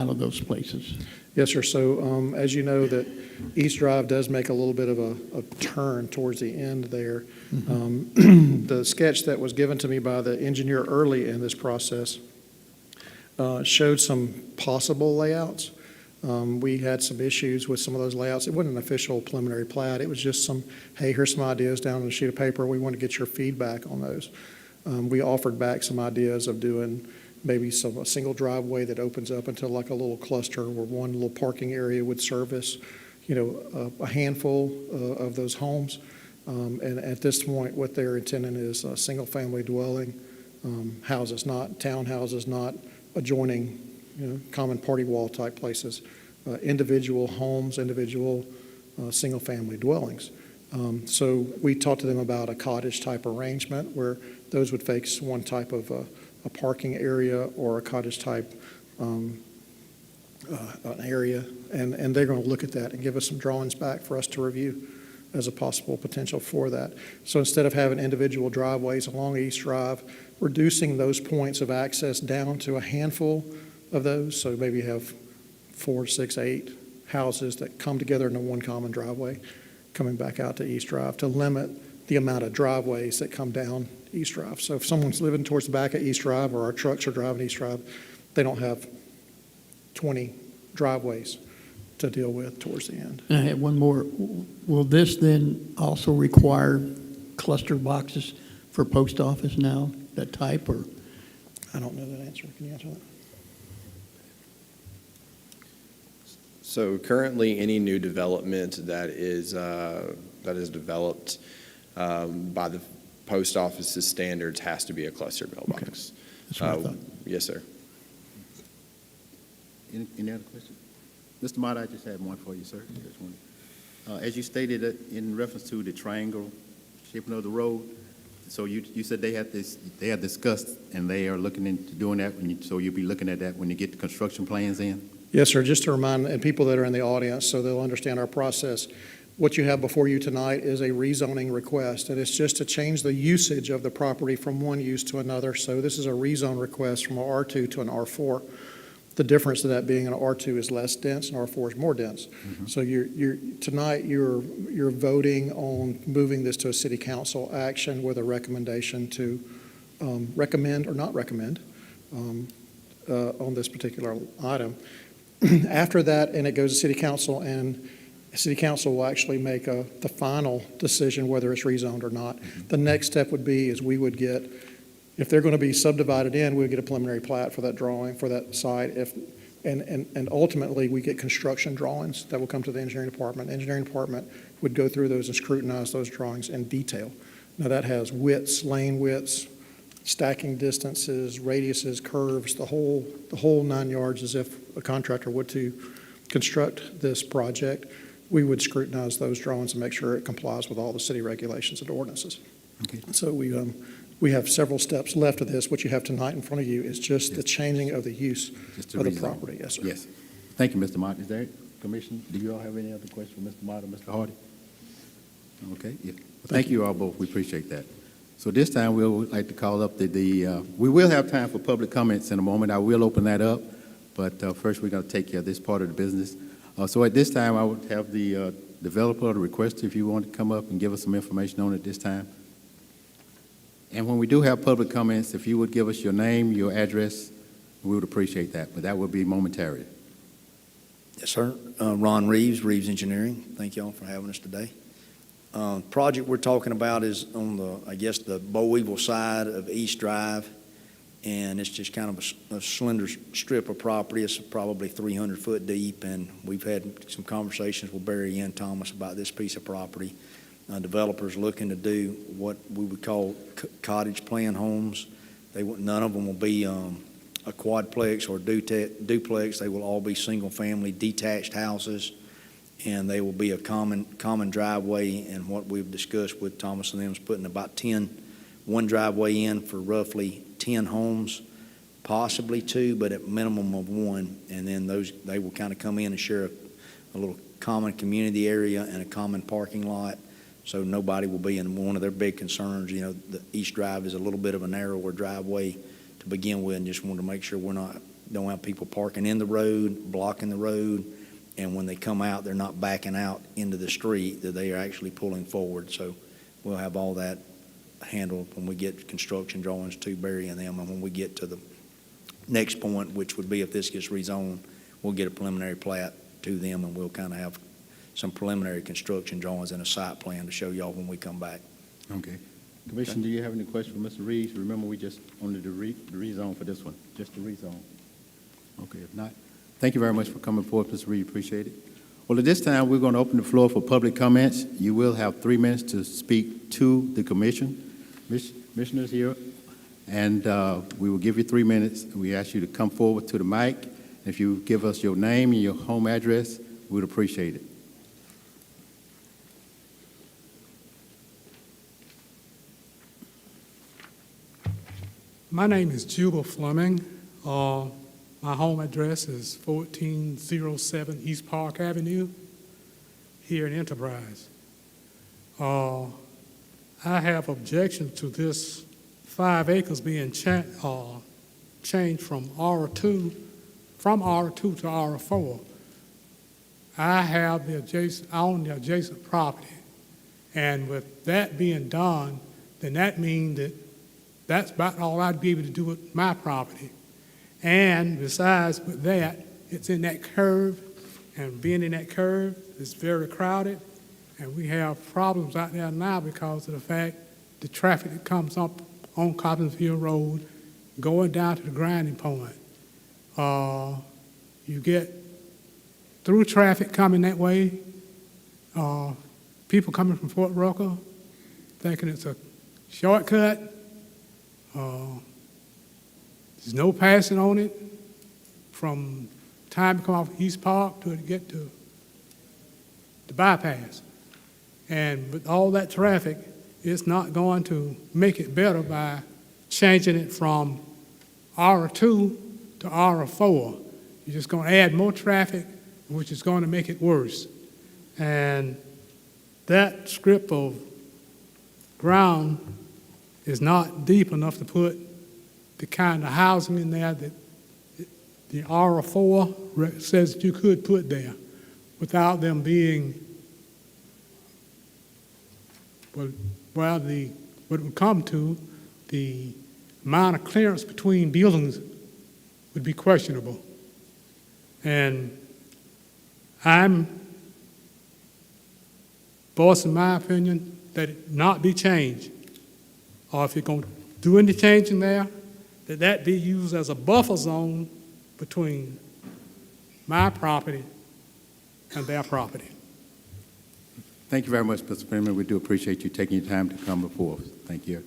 out of those places? Yes, sir. So as you know, that East Drive does make a little bit of a turn towards the end there. The sketch that was given to me by the engineer early in this process showed some possible layouts. We had some issues with some of those layouts. It wasn't an official preliminary plat. It was just some, hey, here's some ideas down on a sheet of paper. We want to get your feedback on those. We offered back some ideas of doing maybe a single driveway that opens up into like a little cluster where one little parking area would service, a handful of those homes. And at this point, what they're intending is a single-family dwelling, houses, not townhouses, not adjoining, common party wall type places, individual homes, individual single-family dwellings. So we talked to them about a cottage type arrangement where those would face one type of a parking area or a cottage type an area, and they're going to look at that and give us some drawings back for us to review as a possible potential for that. So instead of having individual driveways along East Drive, reducing those points of access down to a handful of those, so maybe you have 4, 6, 8 houses that come together into one common driveway coming back out to East Drive to limit the amount of driveways that come down East Drive. So if someone's living towards the back of East Drive or our trucks are driving East Drive, they don't have 20 driveways to deal with towards the end. And I have one more. Will this then also require cluster boxes for post office now, that type, or? I don't know that answer. Can you answer that? So currently, any new development that is developed by the post office's standards has to be a cluster mailbox. Okay. That's what I thought. Yes, sir. Any other questions? Mr. Mott, I just had one for you, sir. Just one. As you stated in reference to the triangle shaping of the road, so you said they had discussed and they are looking into doing that, so you'll be looking at that when you get the construction plans in? Yes, sir. Just to remind and people that are in the audience so they'll understand our process, what you have before you tonight is a rezoning request, and it's just to change the usage of the property from one use to another. So this is a rezone request from an R2 to an R4. The difference of that being an R2 is less dense and R4 is more dense. Mm-hmm. So tonight you're voting on moving this to a city council action with a recommendation to recommend or not recommend on this particular item. After that, and it goes to city council, and city council will actually make the final decision whether it's rezoned or not. Mm-hmm. The next step would be is we would get, if they're going to be subdivided in, we would get a preliminary plat for that drawing, for that site. And ultimately, we get construction drawings that will come to the engineering department. The engineering department would go through those and scrutinize those drawings in detail. Now, that has widths, lane widths, stacking distances, radiuses, curves, the whole 9 yards, as if a contractor would to construct this project. We would scrutinize those drawings and make sure it complies with all the city regulations and ordinances. Okay. So we have several steps left of this. What you have tonight in front of you is just the changing of the use of the property. Yes, sir. Yes. Thank you, Mr. Mott. Is there, Commissioner, do you all have any other questions for Mr. Mott or Mr. Hardy? Okay. Yeah. Well, thank you all both. We appreciate that. So this time we would like to call up we will have time for public comments in a moment. I will open that up, but first we're going to take care of this part of the business. So at this time, I would have the developer or the requester, if you want to come up and give us some information on it this time. And when we do have public comments, if you would give us your name, your address, we would appreciate that, but that would be momentarily. Yes, sir. Ron Reeves, Reeves Engineering. Thank you all for having us today. Project we're talking about is on the Boll Weevil side of East Drive, and it's just kind of a slender strip of property. It's probably 300 foot deep, and we've had some conversations with Barry and Thomas about this piece of property. Developers looking to do what we would call cottage plan homes. None of them will be a quadplex or duplex. They will all be single-family detached houses, and they will be a common driveway. And what we've discussed with Thomas and them is putting about one driveway in for roughly 10 homes, possibly 2, but at minimum of 1. And then they will kind of come in and share a little common community area and a common parking lot. So nobody will be in one of their big concerns. The East Drive is a little bit of a narrower driveway to begin with, and just wanted to make sure we're not don't have people parking in the road, blocking the road, and when they come out, they're not backing out into the street, that they are actually pulling forward. So we'll have all that handled when we get construction drawings to Barry and them, and when we get to the next point, which would be if this gets rezoned, we'll get a preliminary plat to them, and we'll kind of have some preliminary construction drawings and a site plan to show y'all when we come back. Okay. Commissioner, do you have any questions for Mr. Reeves? Remember, we just only the rezone for this one, just the rezone. Okay, if not, thank you very much for coming forward, Mr. Reeves, appreciate it. Well, at this time, we're going to open the floor for public comments. You will have 3 minutes to speak to the commission. Commissioners here, and we will give you 3 minutes. We ask you to come forward to the mic. If you give us your name and your home address, we would appreciate it. My name is Jubal Fleming. My home address is 1407 East Park Avenue here in Enterprise. I have objections to this 5 acres being changed from R2 to R4. I own the adjacent property, and with that being done, then that means that that's about all I'd be able to do with my property. And besides with that, it's in that curve, and being in that curve, it's very crowded, and we have problems out there now because of the fact the traffic that comes up on Coppinsville Road going down to the grinding point. You get through traffic coming that way, people coming from Fort Rucker thinking it's a shortcut. There's no passing on it from time to come off East Park to get to the bypass. And with all that traffic, it's not going to make it better by changing it from R2 to R4. You're just going to add more traffic, which is going to make it worse. And that strip of ground is not deep enough to put the kind of housing in there that the R4 says that you could put there without them being, what it would come to, the amount of clearance between buildings would be questionable. And I'm voicing my opinion that it not be changed. Or if you're going to do any change in there, that be used as a buffer zone between my property and their property. Thank you very much, Mr. Freeman. We do appreciate you taking your time to come before us. Thank you.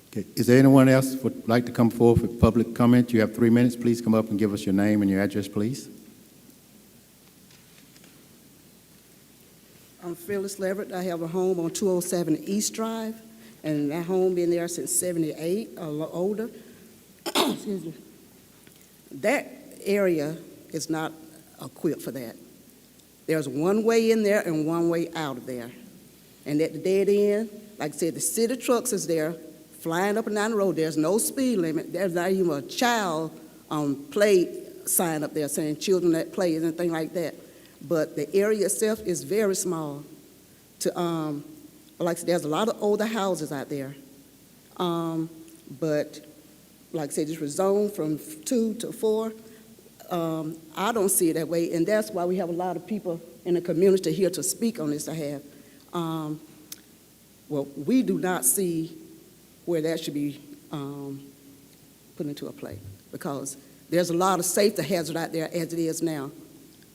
Okay. Is there anyone else who would like to come forward with public comment? You have 3 minutes. Please come up and give us your name and your address, please. I'm Phyllis Leverett. I have a home on 207 East Drive, and that home been there since 78 or older. Excuse me. That area is not equipped for that. There's one way in there and one way out of there. And at the dead end, like I said, the city trucks is there, flying up and down the road. There's no speed limit. There's not even a child play sign up there saying children that play, anything like that. But the area itself is very small. Like I said, there's a lot of older houses out there. But like I said, this was zoned from 2 to 4. I don't see it that way, and that's why we have a lot of people in the community here to speak on this behalf. Well, we do not see where that should be put into a play, because there's a lot of safety hazard out there as it is now.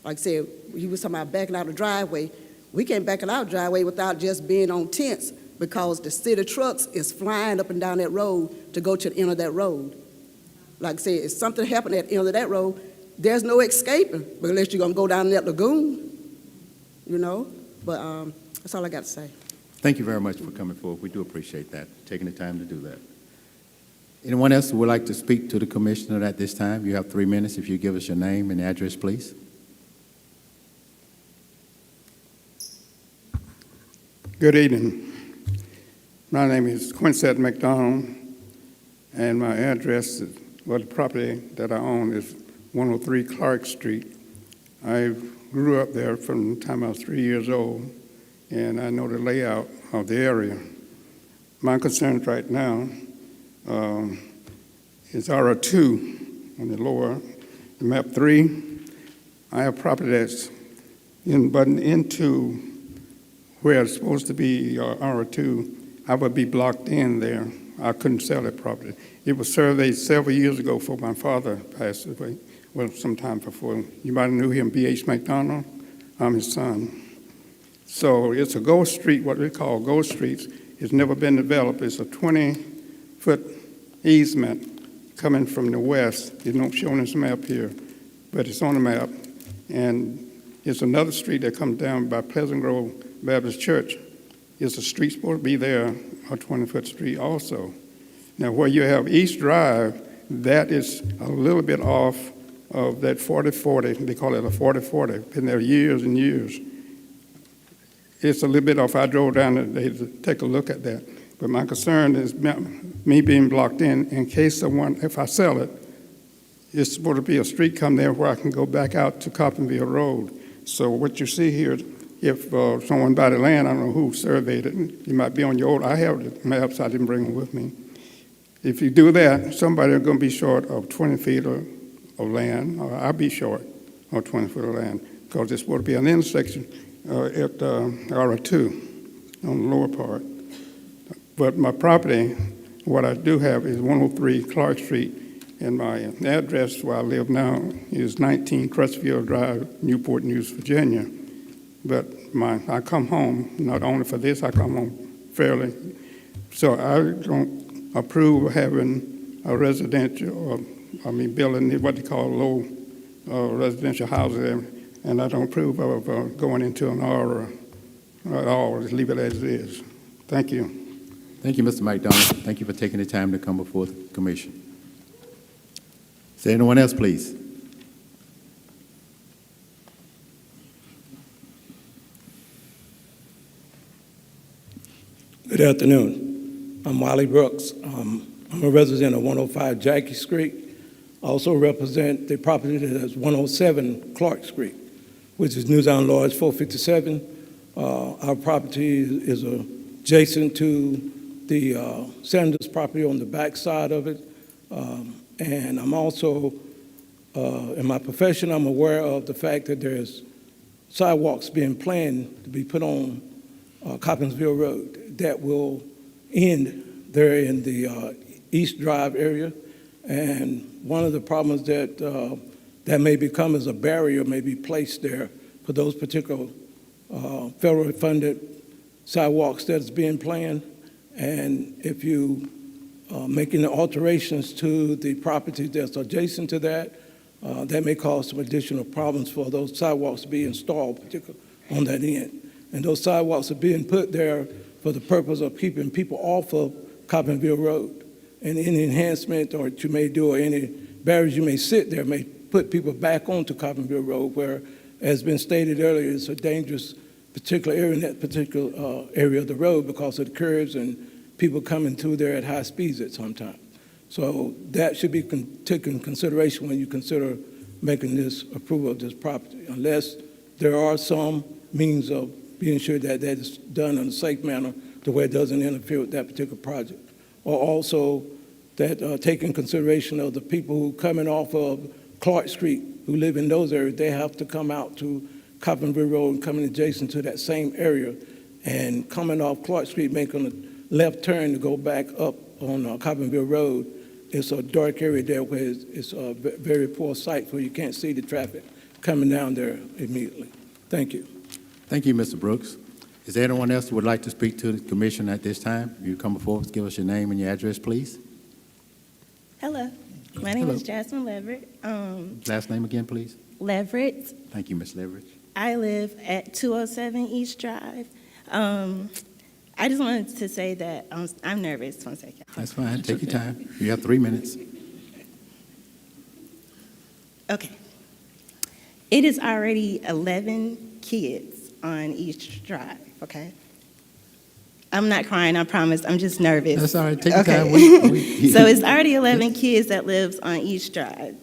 Like I said, he was talking about backing out the driveway. We can't back out our driveway without just being on tents, because the city trucks is flying up and down that road to go to the end of that road. Like I said, if something happened at the end of that road, there's no escaping, but unless you're going to go down that lagoon, you know. But that's all I got to say. Thank you very much for coming forward. We do appreciate that, taking the time to do that. Anyone else who would like to speak to the commissioner at this time? You have 3 minutes. If you give us your name and address, please. Good evening. My name is Quinsett McDonald, and my address is Well, the property that I own is 103 Clark Street. I grew up there from the time I was 3 years old, and I know the layout of the area. My concerns right now is R2 on the lower, map 3. I have property that's butting into where it's supposed to be R2. I would be blocked in there. I couldn't sell that property. It was surveyed several years ago before my father passed away, well, sometime before. You might have knew him, B.H. McDonald. I'm his son. So it's a ghost street, what we call ghost streets. It's never been developed. It's a 20-foot easement coming from the west. It's not shown in this map here, but it's on the map. And it's another street that comes down by Pleasant Grove Baptist Church. It's a street supposed to be there, a 20-foot street also. Now, where you have East Drive, that is a little bit off of that 40-40. They call it a 40-40. Been there years and years. It's a little bit off. I drove down today to take a look at that. But my concern is me being blocked in case someone, if I sell it, it's supposed to be a street come there where I can go back out to Coppinville Road. So what you see here, if someone buy the land, I don't know who surveyed it. You might be on your old. I have the maps. I didn't bring them with me. If you do that, somebody's going to be short of 20 feet of land, or I'll be short of 20 foot of land, because it's supposed to be an intersection at R2 on the lower part. But my property, what I do have is 103 Clark Street, and my address where I live now is 19 Crutchfield Drive, Newport News, Virginia. But I come home, not only for this, I come home fairly. So I don't approve of having a residential, building what they call low residential houses, and I don't approve of going into an R at all. Just leave it as it is. Thank you. Thank you, Mr. McDonald. Thank you for taking the time to come before the commission. Is there anyone else, please? Good afternoon. I'm Wiley Brooks. I'm a resident of 105 Jackie Street. I also represent the property that is 107 Clark Street, which is New Sound Lodge 457. Our property is adjacent to the Sanders property on the back side of it. And I'm also, in my profession, I'm aware of the fact that there's sidewalks being planned to be put on Coppinsville Road that will end there in the East Drive area. And one of the problems that that may become is a barrier may be placed there for those particular federally funded sidewalks that's being planned. And if you making the alterations to the property that's adjacent to that, that may cause some additional problems for those sidewalks to be installed, particularly on that end. And those sidewalks are being put there for the purpose of keeping people off of Coppinville Road. And any enhancement or that you may do or any barriers you may sit there may put people back onto Coppinville Road, where, as been stated earlier, it's a dangerous particular area in that particular area of the road because of the curves and people coming through there at high speeds at some time. So that should be taken into consideration when you consider making this approval of this property, unless there are some means of being sure that that is done in a safe manner to where it doesn't interfere with that particular project. Or also that taking consideration of the people who coming off of Clark Street, who live in those areas, they have to come out to Coppinville Road and coming adjacent to that same area and coming off Clark Street, making a left turn to go back up on Coppinville Road. It's a dark area there where it's a very poor sight where you can't see the traffic coming down there immediately. Thank you. Thank you, Mr. Brooks. Is there anyone else who would like to speak to the commission at this time? You come before us, give us your name and your address, please. Hello, my name is Jasmine Leverett. Last name again, please. Leverett. Thank you, Ms. Leverett. I live at 207 East Drive. I just wanted to say that I'm nervous. 1 second. That's fine. Take your time. You have 3 minutes. Okay. It is already 11 kids on East Drive, okay? I'm not crying, I promise, I'm just nervous. That's all right, take your Okay. time. So it's already 11 kids that lives on East Drive.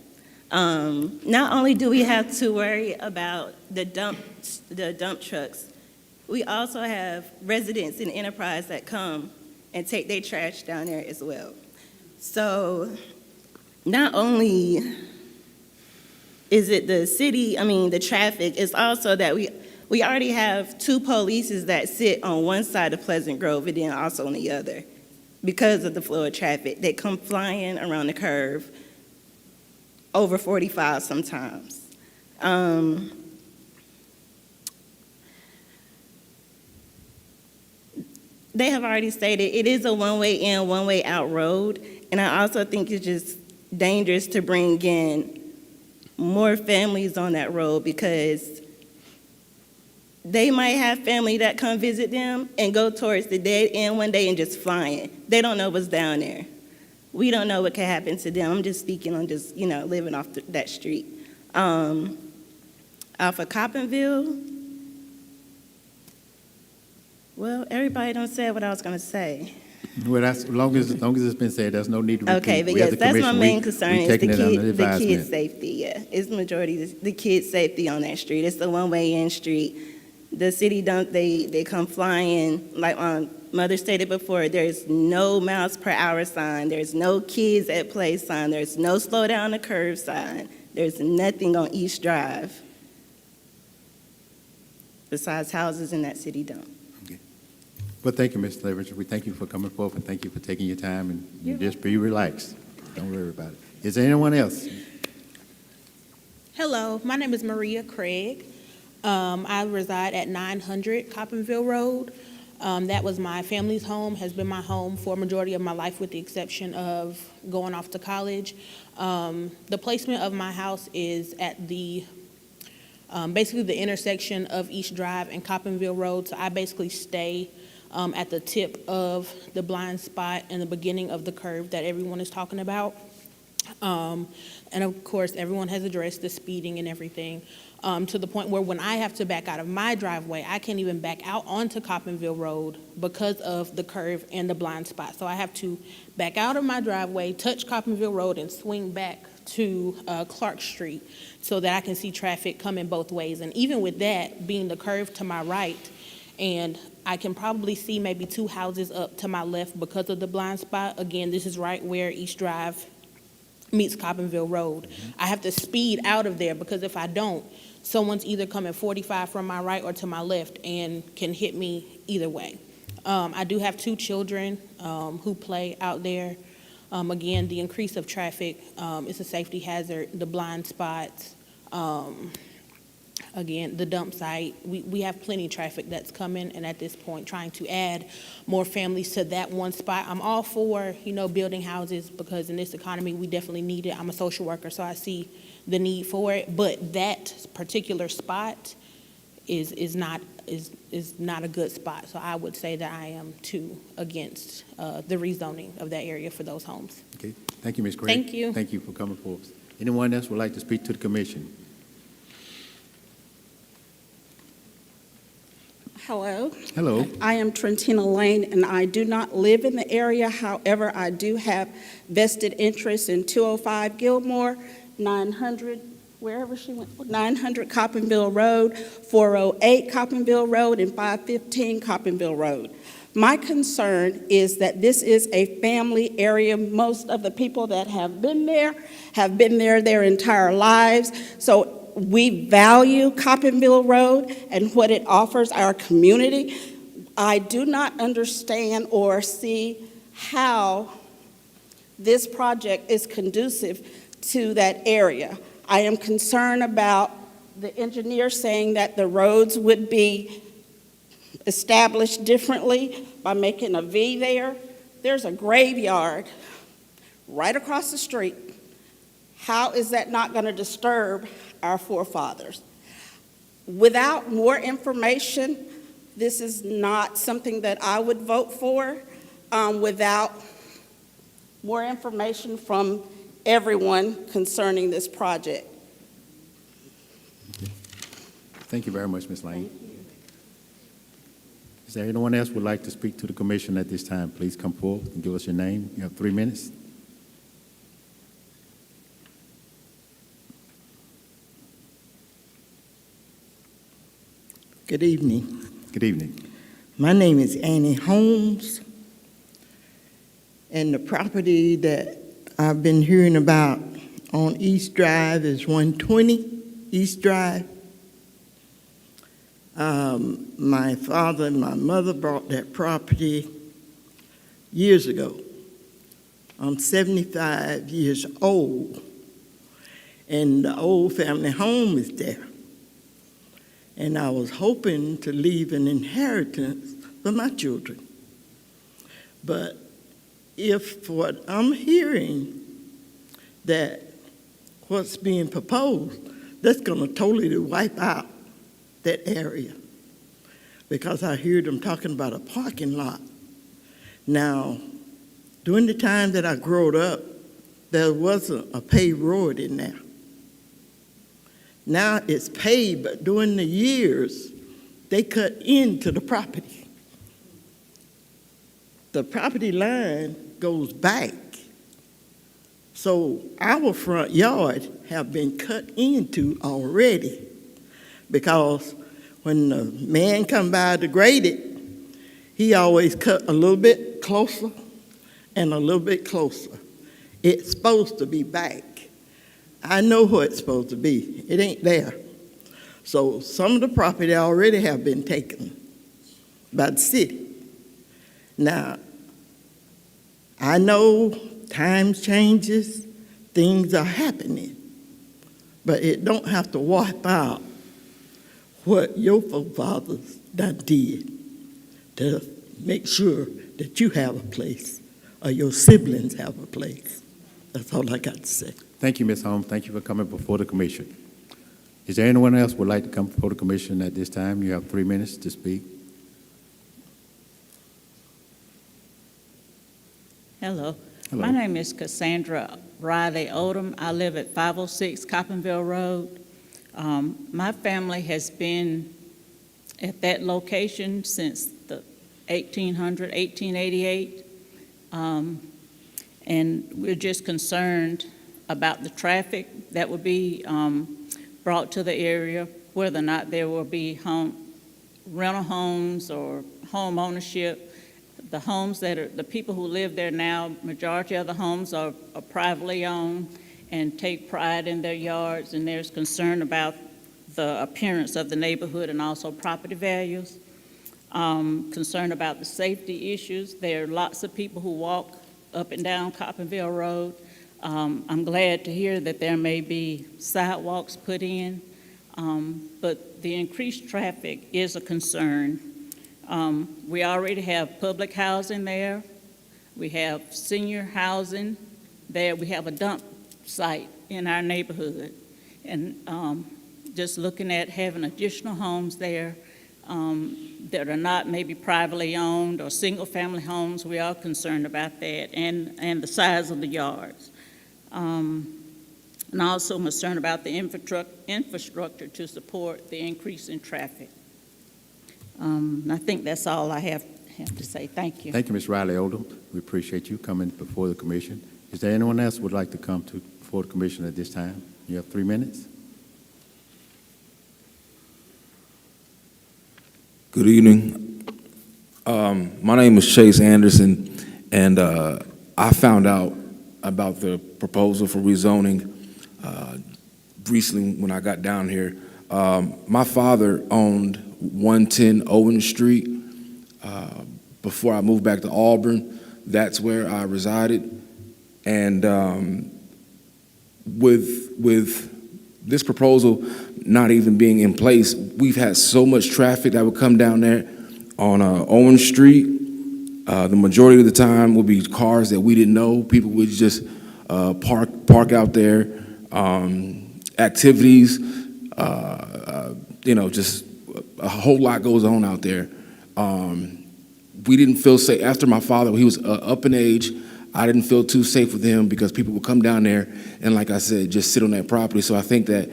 Not only do we have to worry about the dump trucks, we also have residents in Enterprise that come and take their trash down there as well. So not only is it the city, the traffic, it's also that we already have 2 polices that sit on one side of Pleasant Grove and then also on the other because of the flow of traffic. They come flying around the curve over 45 sometimes. They have already stated it is a one-way in, one-way out road, and I also think it's just dangerous to bring in more families on that road because they might have family that come visit them and go towards the dead end one day and just flying. They don't know what's down there. We don't know what could happen to them. I'm just speaking on just, living off that street. Off of Coppinville, well, everybody done said what I was going to say. Well, as long as it's been said, there's no need to repeat. Okay, but We as yes, a that's my commission, main we concern is taking it under the advisement. kids' safety, yeah. It's the majority, the kids' safety on that street. It's the one-way in street. The city they come flying, like Mother stated before, there's no miles per hour sign, there's no kids at play sign, there's no slow down the curve sign, there's nothing on East Drive besides houses in that city dump. Well, thank you, Mr. Leverage. We thank you for coming forth, and thank you for taking your time, and you just be relaxed. Don't worry about it. Is there anyone else? Hello, my name is Maria Craig. I reside at 900 Coppinville Road. That was my family's home, has been my home for a majority of my life with the exception of going off to college. The placement of my house is at the basically the intersection of East Drive and Coppinville Road, so I basically stay at the tip of the blind spot and the beginning of the curve that everyone is talking about. And of course, everyone has addressed the speeding and everything, to the point where when I have to back out of my driveway, I can't even back out onto Coppinville Road because of the curve and the blind spot. So I have to back out of my driveway, touch Coppinville Road, and swing back to Clark Street so that I can see traffic coming both ways. And even with that being the curve to my right, and I can probably see maybe 2 houses up to my left because of the blind spot. Again, this is right where East Drive meets Coppinville Road. I have to speed out of there because if I don't, someone's either coming 45 from my right or to my left and can hit me either way. I do have 2 children who play out there. Again, the increase of traffic is a safety hazard, the blind spots, again, the dump site. We have plenty of traffic that's coming, and at this point, trying to add more families to that one spot. I'm all for, building houses because in this economy, we definitely need it. I'm a social worker, so I see the need for it. But that particular spot is not a good spot. So I would say that I am too against the rezoning of that area for those homes. Okay, thank you, Ms. Craig. Thank you. Thank you for coming forth. Anyone else would like to speak to the commission? Hello. Hello. I am Trentina Lane, and I do not live in the area. However, I do have vested interest in 205 Gilmore, 900, wherever she went, 900 Coppinville Road, 408 Coppinville Road, and 515 Coppinville Road. My concern is that this is a family area. Most of the people that have been there their entire lives. So we value Coppinville Road and what it offers our community. I do not understand or see how this project is conducive to that area. I am concerned about the engineer saying that the roads would be established differently by making a V there. There's a graveyard right across the street. How is that not going to disturb our forefathers? Without more information, this is not something that I would vote for. Without more information from everyone concerning this project. Thank you very much, Ms. Lane. there anyone else who would like to speak to the commission at this time? Please come forward and give us your name. You have 3 minutes. Good evening. Good evening. My name is Annie Holmes, and the property that I've been hearing about on East Drive is 120 East Drive. My father and my mother bought that property years ago. I'm 75 years old, and the old family home is there. And I was hoping to leave an inheritance for my children. But if what I'm hearing, that what's being proposed, that's going to totally wipe out that area. Because I heard them talking about a parking lot. Now, during the time that I grew up, there wasn't a paved road in there. Now it's paved, but during the years, they cut into the property. The property line goes back. So our front yard have been cut into already, because when the man come by to grade it, he always cut a little bit closer and a little bit closer. It's supposed to be back. I know where it's supposed to be. It ain't there. So some of the property already have been taken by the city. Now, I know times changes, things are happening, but it don't have to wipe out what your forefathers done did to make sure that you have a place or your siblings have a place. That's all I got to say. Thank you, Ms. Holmes. Thank you for coming before the commission. Is there anyone else who would like to come before the commission at this time? You have 3 minutes to speak. Hello. Hello. My name is Cassandra Riley Odom. I live at 506 Coppinville Road. My family has been at that location since the 1888. And we're just concerned about the traffic that would be brought to the area, whether or not there will be rental homes or home ownership. The homes that are, the people who live there now, majority of the homes are privately owned and take pride in their yards, and there's concern about the appearance of the neighborhood and also property values. Concern about the safety issues. There are lots of people who walk up and down Coppinville Road. I'm glad to hear that there may be sidewalks put in, but the increased traffic is a concern. We already have public housing there. We have senior housing there. We have a dump site in our neighborhood. And just looking at having additional homes there that are not maybe privately owned or single-family homes, we are concerned about that, and the size of the yards. And also concerned about the infrastructure to support the increase in traffic. And I think that's all I have to say. Thank you. Thank you, Ms. Riley Odom. We appreciate you coming before the commission. Is there anyone else who would like to come before the commission at this time? You have 3 minutes. Good evening. My name is Chase Anderson, and I found out about the proposal for rezoning recently when I got down here. My father owned 110 Owen Street. Before I moved back to Auburn, that's where I resided. And with this proposal not even being in place, we've had so much traffic that would come down there on Owen Street. The majority of the time would be cars that we didn't know. People would just park out there. Activities, just a whole lot goes on out there. We didn't feel safe. After my father, he was up in age, I didn't feel too safe with him because people would come down there and, like I said, just sit on that property. So I think that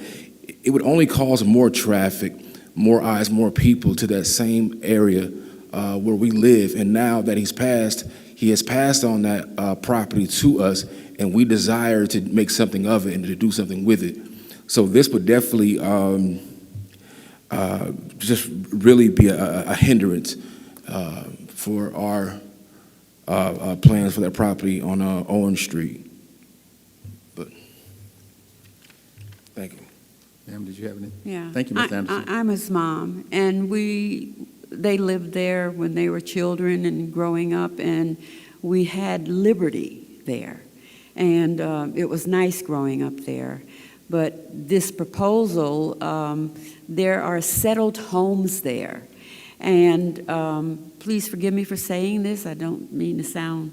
it would only cause more traffic, more eyes, more people to that same area where we live. And now that he has passed on that property to us, and we desire to make something of it and to do something with it. So this would definitely just really be a hindrance for our plans for that property on Owen Street. But thank you. Ma'am, did you have any? Yeah. Thank you, Ms. Anderson. I'm his mom, and they lived there when they were children and growing up, and we had liberty there. And it was nice growing up there. But this proposal, there are settled homes there. And please forgive me for saying this, I don't mean to sound,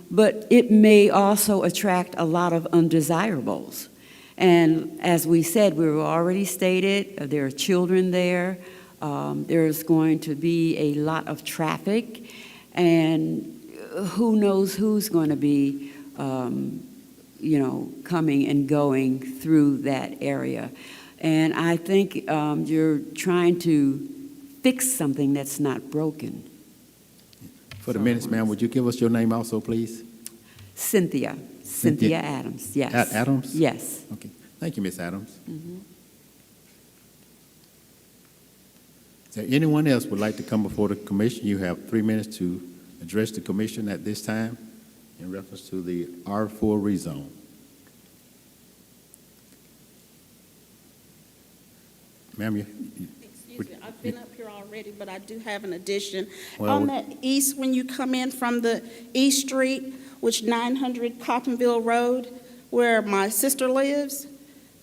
but it may also attract a lot of undesirables. And as we said, we've already stated, there are children there. There's going to be a lot of traffic, and who knows who's going to be, coming and going through that area. And I think you're trying to fix something that's not broken. For the minutes, ma'am, would you give us your name also, please? Cynthia Adams, yes. Adams? Yes. Okay. Thank you, Ms. Adams. Mhm. Is there anyone else would like to come before the commission? You have 3 minutes to address the commission at this time in reference to the R4 rezone. Ma'am, Excuse me, I've been up here already, but I do have an addition. Well, On that east, when you come in from the East Street, which 900 Cottonville Road, where my sister lives,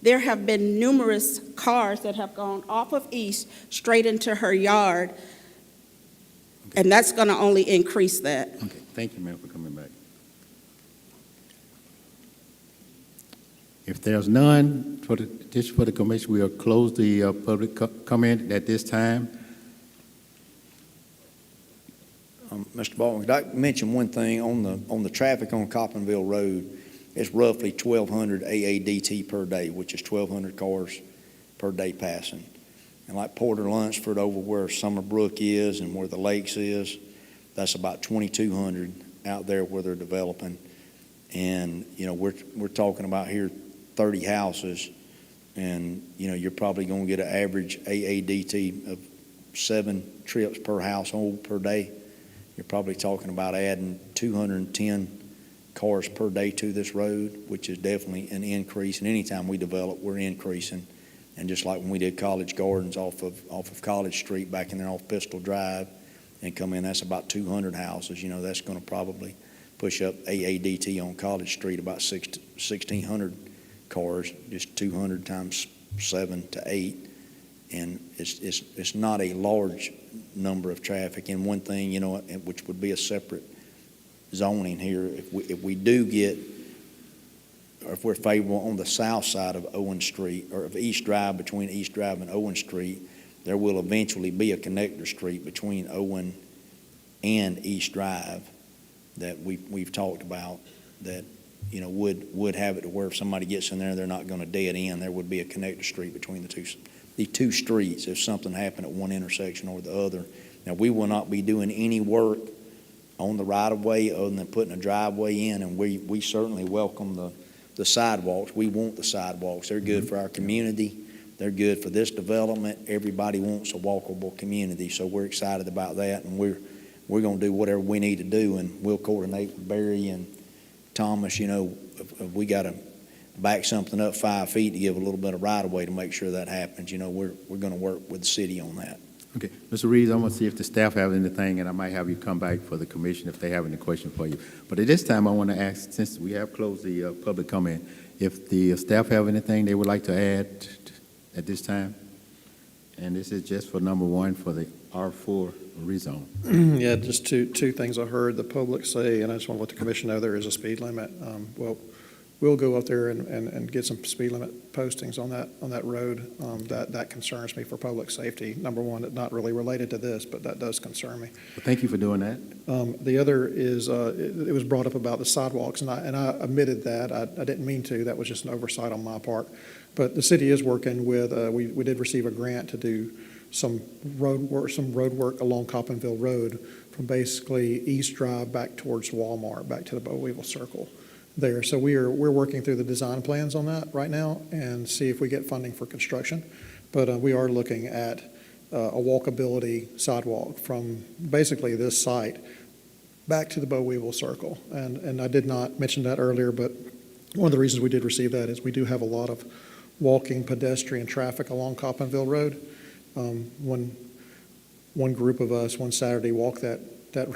there have been numerous cars that have gone off of East straight into her yard, and that's going to only increase that. okay, thank you, ma'am, for coming back. If there's none for the commission, we'll close the public comment at this time. Mr. Baldwin, could I mention one thing on the traffic on Cottonville Road? It's roughly 1,200 AADT per day, which is 1,200 cars per day passing. And like Porter Lunsford over where Summerbrook is and where the Lakes is, that's about 2,200 out there where they're developing. And, we're talking about here 30 houses, and, you're probably going to get an average AADT of 7 trips per household per day. You're probably talking about adding 210 cars per day to this road, which is definitely an increase. And anytime we develop, we're increasing. And just like when we did College Gardens off of College Street back in there off Pistol Drive and come in, that's about 200 houses. That's going to probably push up AADT on College Street about 1,600 cars, just 200 times 7 to 8. And it's not a large number of traffic. And one thing, which would be a separate zoning here, if we do get, or if we're favorable on the south side of Owen Street, or of East Drive, between East Drive and Owen Street, there will eventually be a connector street between Owen and East Drive that we've talked about that, would have it to where if somebody gets in there, they're not going to dead end. There would be a connector street between the two streets if something happened at one intersection or the other. Now, we will not be doing any work on the right-of-way other than putting a driveway in, and we certainly welcome the sidewalks. We want the sidewalks. They're good for our community. They're good for this development. Everybody wants a walkable community, so we're excited about that, and we're going to do whatever we need to do, and we'll coordinate with Barry and Thomas. If we got to back something up 5 feet to give a little bit of right-of-way to make sure that happens, we're going to work with the city on that. Okay, Mr. Reeves, I'm going to see if the staff have anything, and I might have you come back for the commission if they have any questions for you. But at this time, I want to ask, since we have closed the public comment, if the staff have anything they would like to add at this time? And this is just for number 1 for the R4 rezone. Yeah, just two things I heard the public say, and I just want to let the commission know there is a speed limit. We'll go up there and get some speed limit postings on that road. That concerns me for public safety. Number one, not really related to this, but that does concern me. Well, thank you for doing that. The other is, it was brought up about the sidewalks, and I admitted that. I didn't mean to. That was just an oversight on my part. But the city is working with, we did receive a grant to do some road work along Coppinville Road from basically East Drive back towards Walmart, back to the Boll Weevil Circle there. So we're working through the design plans on that right now and see if we get funding for construction. But we are looking at a walkability sidewalk from basically this site back to the Boll Weevil Circle. And I did not mention that earlier, but one of the reasons we did receive that is we do have a lot of walking pedestrian traffic along Coppinville Road. One group of us one Saturday walked that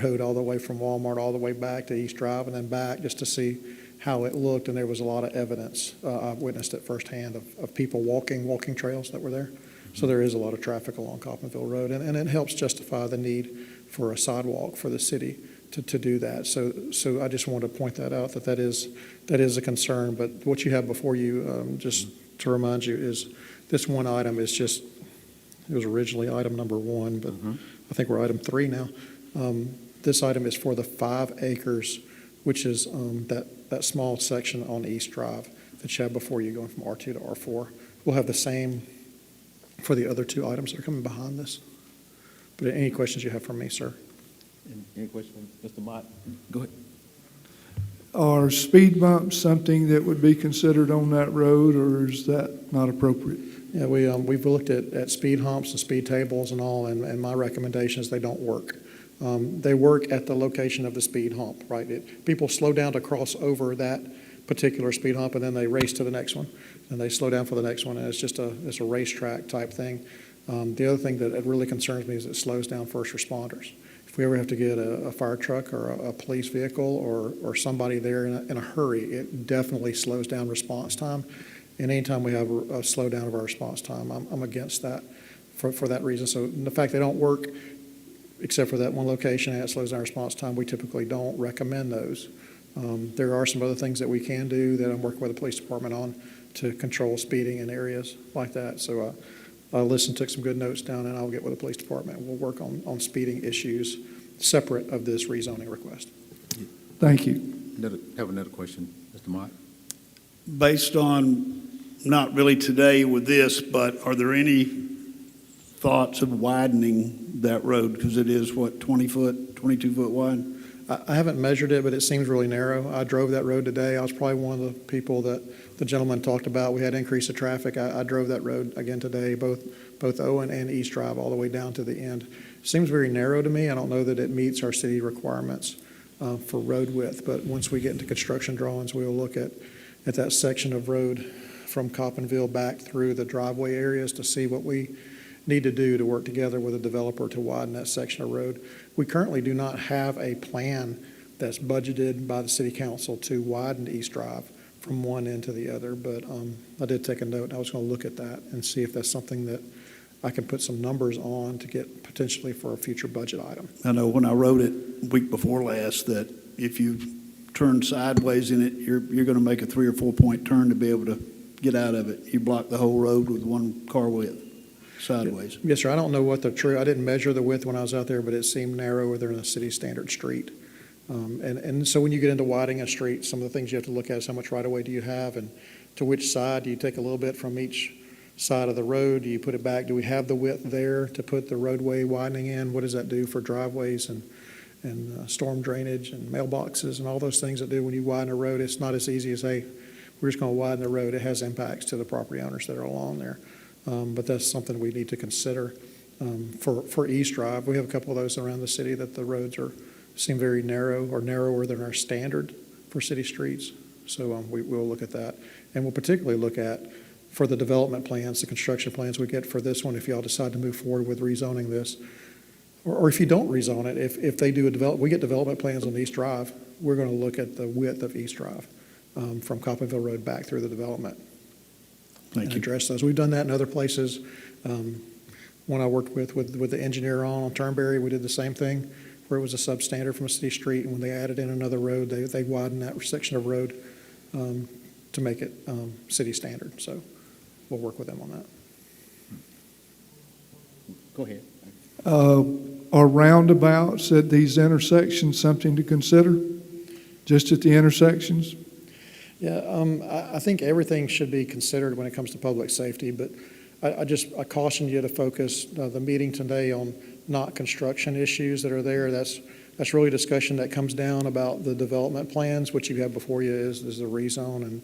road all the way from Walmart all the way back to East Drive and then back just to see how it looked, and there was a lot of evidence. I've witnessed it firsthand of people walking trails that were there. So there is a lot of traffic along Coppinville Road, and it helps justify the need for a sidewalk for the city to do that. So I just wanted to point that out, that is a concern. But what you have before you, just to remind you, is this one item is just, it was originally item number 1, but I think we're item 3 now. This item is for the 5 acres, which is that small section on East Drive that you have before you going from R2 to R4. We'll have the same for the other 2 items that are coming behind this. But any questions you have for me, sir? Any questions from Mr. Mott? Go ahead. Are speed bumps something that would be considered on that road, or is that not appropriate? Yeah, we've looked at speed humps and speed tables and all, and my recommendation is they don't work. They work at the location of the speed hump, right? People slow down to cross over that particular speed hump, and then they race to the next one, and they slow down for the next one, and it's just a racetrack type thing. The other thing that really concerns me is it slows down first responders. If we ever have to get a fire truck or a police vehicle or somebody there in a hurry, it definitely slows down response time. And anytime we have a slowdown of our response time, I'm against that for that reason. So the fact they don't work, except for that one location and it slows down response time, we typically don't recommend those. There are some other things that we can do that I'm working with the police department on to control speeding in areas like that. So I listened, took some good notes down, and I'll get with the police department. We'll work on speeding issues separate of this rezoning request. Thank you. Have another question, Mr. Mott? Based on, not really today with this, but are there any thoughts of widening that road? Because it is, what, 20 foot, 22 foot wide? I haven't measured it, but it seems really narrow. I drove that road today. I was probably one of the people that the gentleman talked about. We had increase of traffic. I drove that road again today, both Owen and East Drive, all the way down to the end. Seems very narrow to me. I don't know that it meets our city requirements for road width, but once we get into construction drawings, we'll look at that section of road from Coppinville back through the driveway areas to see what we need to do to work together with a developer to widen that section of road. We currently do not have a plan that's budgeted by the city council to widen East Drive from one end to the other, but I did take a note, and I was going to look at that and see if that's something that I can put some numbers on to get potentially for a future budget item. I know when I rode it week before last that if you turn sideways in it, you're going to make a 3 or 4 point turn to be able to get out of it. You block the whole road with one car width sideways. Yes, sir. I don't know what I didn't measure the width when I was out there, but it seemed narrower than a city standard street. And so when you get into widening a street, some of the things you have to look at is how much right-of-way do you have, and to which side. Do you take a little bit from each side of the road? Do you put it back? Do we have the width there to put the roadway widening in? What does that do for driveways and storm drainage and mailboxes and all those things that do when you widen a road? It's not as easy as, hey, we're just going to widen the road. It has impacts to the property owners that are along there. But that's something we need to consider for East Drive. We have a couple of those around the city that the roads seem very narrow or narrower than our standard for city streets. So we'll look at that. And we'll particularly look at, for the development plans, the construction plans we get for this one, if y'all decide to move forward with rezoning this, or if you don't rezone it, if they do we get development plans on East Drive, we're going to look at the width of East Drive from Coppinville Road back through the development. Thank you. Address those. We've done that in other places. When I worked with the engineer on Turnberry, we did the same thing where it was a substandard from a city street, and when they added in another road, they widened that section of road to make it city standard. So we'll work with them on that. Go ahead. Are roundabouts at these intersections something to consider? Just at the intersections? Yeah, I think everything should be considered when it comes to public safety, but I caution you to focus the meeting today on not construction issues that are there. That's really discussion that comes down about the development plans. What you have before you is the rezone. And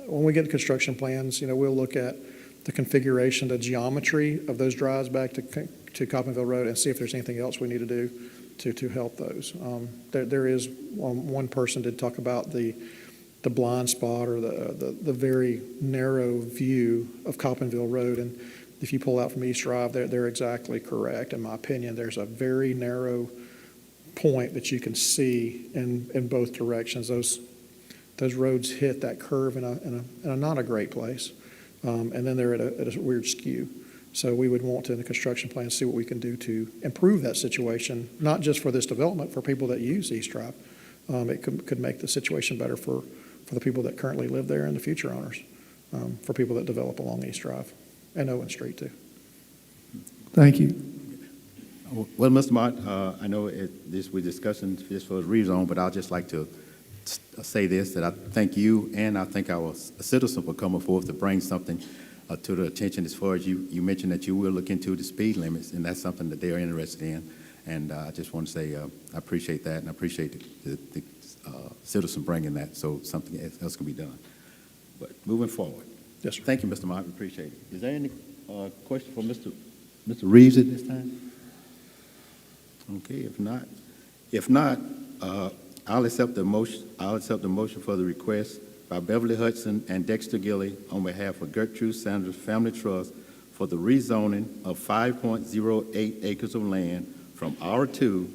when we get to construction plans, we'll look at the configuration, the geometry of those drives back to Coppinville Road and see if there's anything else we need to do to help those. There is one person did talk about the blind spot or the very narrow view of Coppinville Road. And if you pull out from East Drive, they're exactly correct. In my opinion, there's a very narrow point that you can see in both directions. Those roads hit that curve in a not a great place. And then they're at a weird skew. So we would want to, in the construction plan, see what we can do to improve that situation, not just for this development, for people that use East Drive. It could make the situation better for the people that currently live there and the future owners, for people that develop along East Drive and Owen Street too. Thank you. Well, Mr. Mott, I know we're discussing this for the rezone, but I'd just like to say this, that I thank you and I thank our citizens for coming forth to bring something to the attention as far as you mentioned that you will look into the speed limits, and that's something that they're interested in. And I just want to say I appreciate that, and I appreciate the citizen bringing that so something else can be done. But moving forward. Yes, sir. Thank you, Mr. Mott. We appreciate it. Is there any question for Mr. Reeves at this time? Okay, if not, I'll accept the motion. I'll accept the motion for the request by Beverly Hudson and Dexter Gilly on behalf of Gertrude Sanders Family Trust for the rezoning of 5.08 acres of land from R2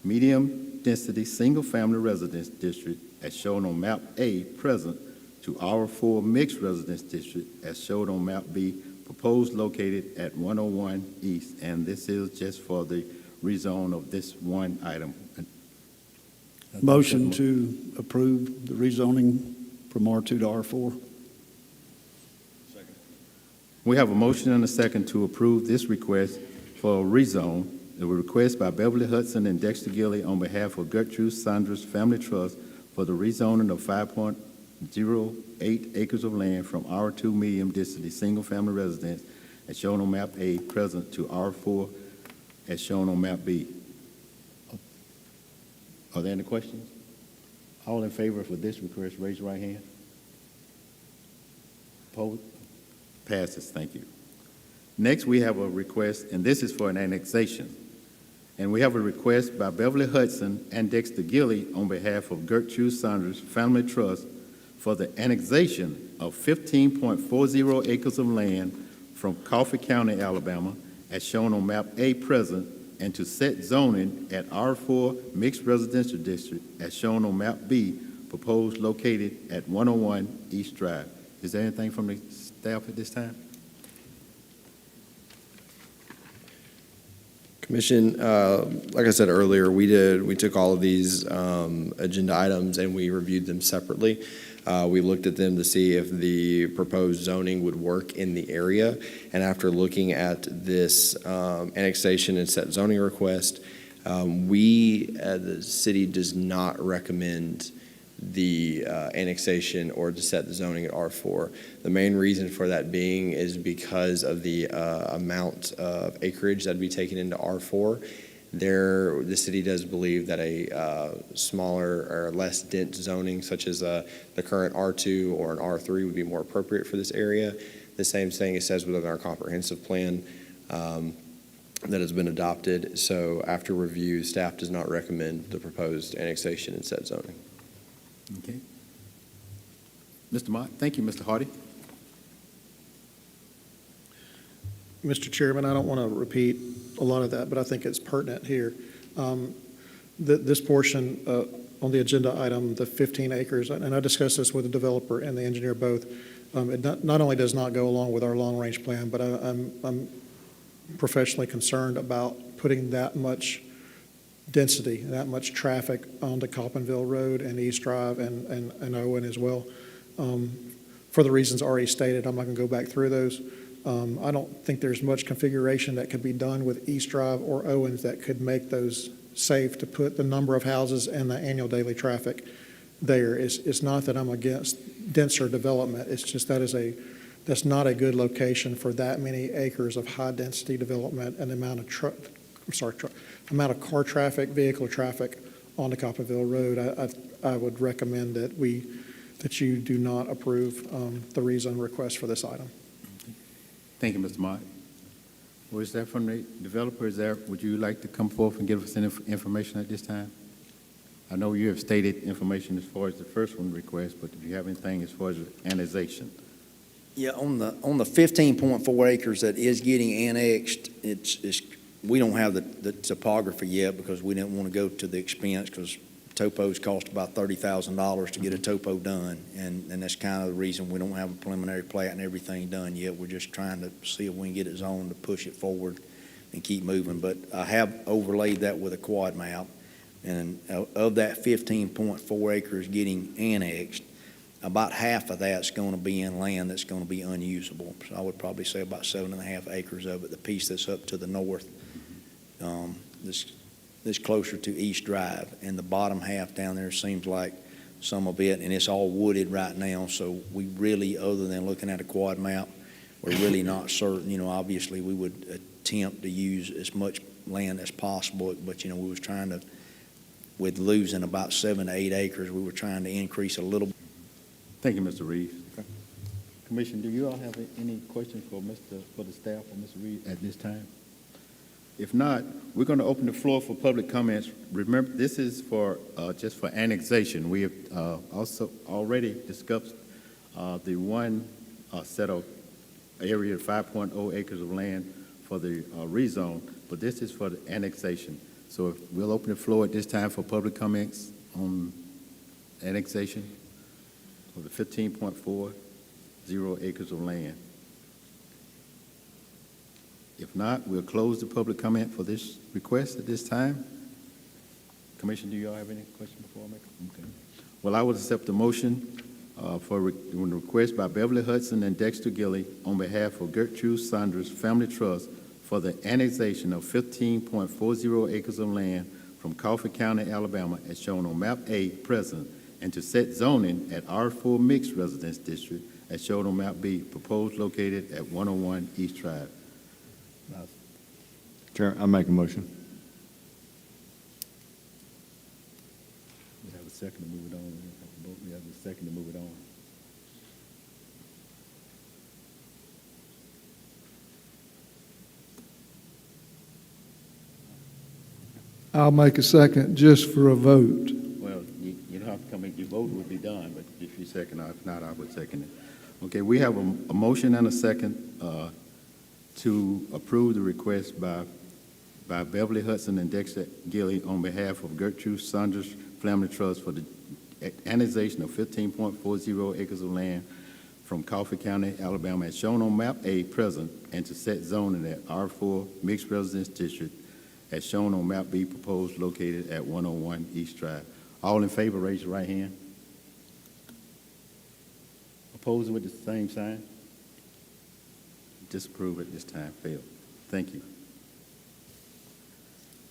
medium density single family residence district as shown on map A present to R4 mixed residence district as shown on map B proposed located at 101 East. And this is just for the rezone of this one item. Motion to approve the rezoning from R2 to R4. We have a motion and a second to approve this request for a rezone. The request by Beverly Hudson and Dexter Gilly on behalf of Gertrude Sanders Family Trust for the rezoning of 5.08 acres of land from R2 medium density single family residence as shown on map A present to R4 as shown on map B. Are there any questions? All in favor for this request, raise your right hand. Opposed? Passes. Thank you. Next, we have a request, and this is for an annexation. And we have a request by Beverly Hudson and Dexter Gilly on behalf of Gertrude Saunders Family Trust for the annexation of 15.40 acres of land from Coffee County, Alabama, as shown on map A present, and to set zoning at R4 Mixed Residential District as shown on map B, proposed located at 101 East Drive. Is there anything from the staff at this time? Commission, like I said earlier, we took all of these agenda items and we reviewed them separately. We looked at them to see if the proposed zoning would work in the area. And after looking at this annexation and set zoning request, the city does not recommend the annexation or to set the zoning at R4. The main reason for that being is because of the amount of acreage that would be taken into R4. The city does believe that a smaller or less dense zoning such as the current R2 or an R3 would be more appropriate for this area. The same thing it says within our comprehensive plan that has been adopted. So after review, staff does not recommend the proposed annexation and set zoning. Okay. Mr. Mott, thank you, Mr. Hardy. Mr. Chairman, I don't want to repeat a lot of that, but I think it's pertinent here. This portion on the agenda item, the 15 acres, and I discussed this with the developer and the engineer both, it not only does not go along with our long-range plan, but I'm professionally concerned about putting that much density, that much traffic onto Coppinville Road and East Drive and Owen as well. For the reasons already stated, I'm not going to go back through those. I don't think there's much configuration that could be done with East Drive or Owens that could make those safe to put the number of houses and the annual daily traffic there. It's not that I'm against denser development. It's just that is a that's not a good location for that many acres of high-density development and the amount of amount of car traffic, vehicle traffic on the Coppinville Road. I would recommend that you do not approve the rezone request for this item. Thank you, Mr. Mott. Was that from the developer? Would you like to come forth and give us any information at this time? I know you have stated information as far as the first one request, but do you have anything as far as annexation? Yeah, on the 15.4 acres that is getting annexed, we don't have the topography yet because we didn't want to go to the expense because topos cost about $30,000 to get a topo done, and that's kind of the reason we don't have a preliminary plat and everything done yet. We're just trying to see if we can get it zoned to push it forward and keep moving. But I have overlaid that with a quad map, and of that 15.4 acres getting annexed, about half of that's going to be in land that's going to be unusable. So I would probably say about 7.5 acres of it. The piece that's up to the north, this closer to East Drive, and the bottom half down there seems like some of it, and it's all wooded right now. So we really, other than looking at a quad map, we're really not certain. You know, obviously we would attempt to use as much land as possible, but we was trying to, with losing about 7 to 8 acres, we were trying to increase a little. Thank you, Mr. Reeves. Commission, do you all have any questions for the staff or Mr. Reeves at this time? If not, we're going to open the floor for public comments. Remember, this is for just for annexation. We have also already discussed the one set of area of 5.0 acres of land for the rezone, but this is for the annexation. So we'll open the floor at this time for public comments on annexation of the 15.40 acres of land. If not, we'll close the public comment for this request at this time. Commission, do you all have any questions before I make it? Okay. Well, I would accept the motion for a request by Beverly Hudson and Dexter Gilley on behalf of Gertrude Saunders Family Trust for the annexation of 15.40 acres of land from Coffee County, Alabama, as shown on Map A present, and to set zoning at R4 Mixed Residence District as shown on Map B, proposed located at 101 East Drive. Chair, I make a motion. We have a second to move it on. We have a second to move it on. I'll make a second just for a vote. Well, you don't have to come in. Your vote would be done, but if you second, if not, I would second it. Okay, we have a motion and a second to approve the request by Beverly Hudson and Dexter Gilley on behalf of Gertrude Saunders Family Trust for the annexation of 15.40 acres of land from Coffee County, Alabama, as shown on Map A present, and to set zoning at R4 Mixed Residence District as shown on Map B, proposed located at 101 East Drive. All in favor, raise your right hand. Opposed with the same sign? Disapprove at this time. Failed. Thank you.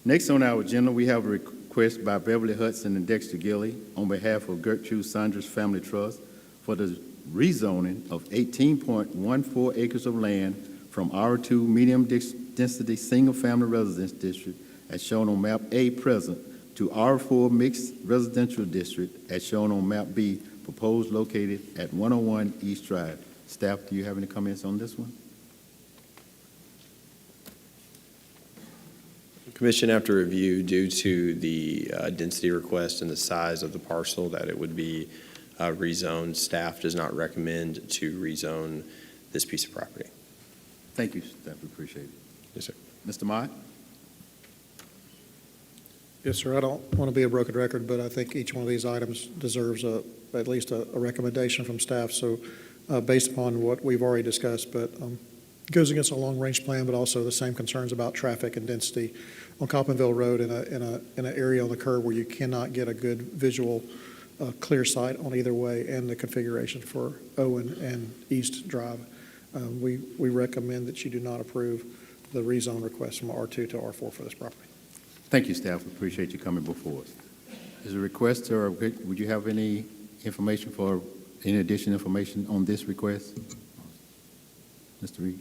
Next on our agenda, we have a request by Beverly Hudson and Dexter Gilley on behalf of Gertrude Saunders Family Trust for the rezoning of 18.14 acres of land from R2 Medium Density Single Family Residence District as shown on Map A present to R4 Mixed Residential District as shown on Map B, proposed located at 101 East Drive. Staff, do you have any comments on this one? Commission, after review, due to the density request and the size of the parcel that it would be rezoned, staff does not recommend to rezone this piece of property. Thank you, staff. We appreciate it. Yes, sir. Mr. Mott? Yes, sir. I don't want to be a broken record, but I think each one of these items deserves at least a recommendation from staff. So based upon what we've already discussed, but goes against a long-range plan, but also the same concerns about traffic and density on Coppinville Road in an area on the curve where you cannot get a good visual clear sight on either way, and the configuration for Owen and East Drive. We recommend that you do not approve the rezone request from R2 to R4 for this property. Thank you, staff. We appreciate you coming before us. Is a request, or would you have any information for any additional information on this request? Mr. Reed?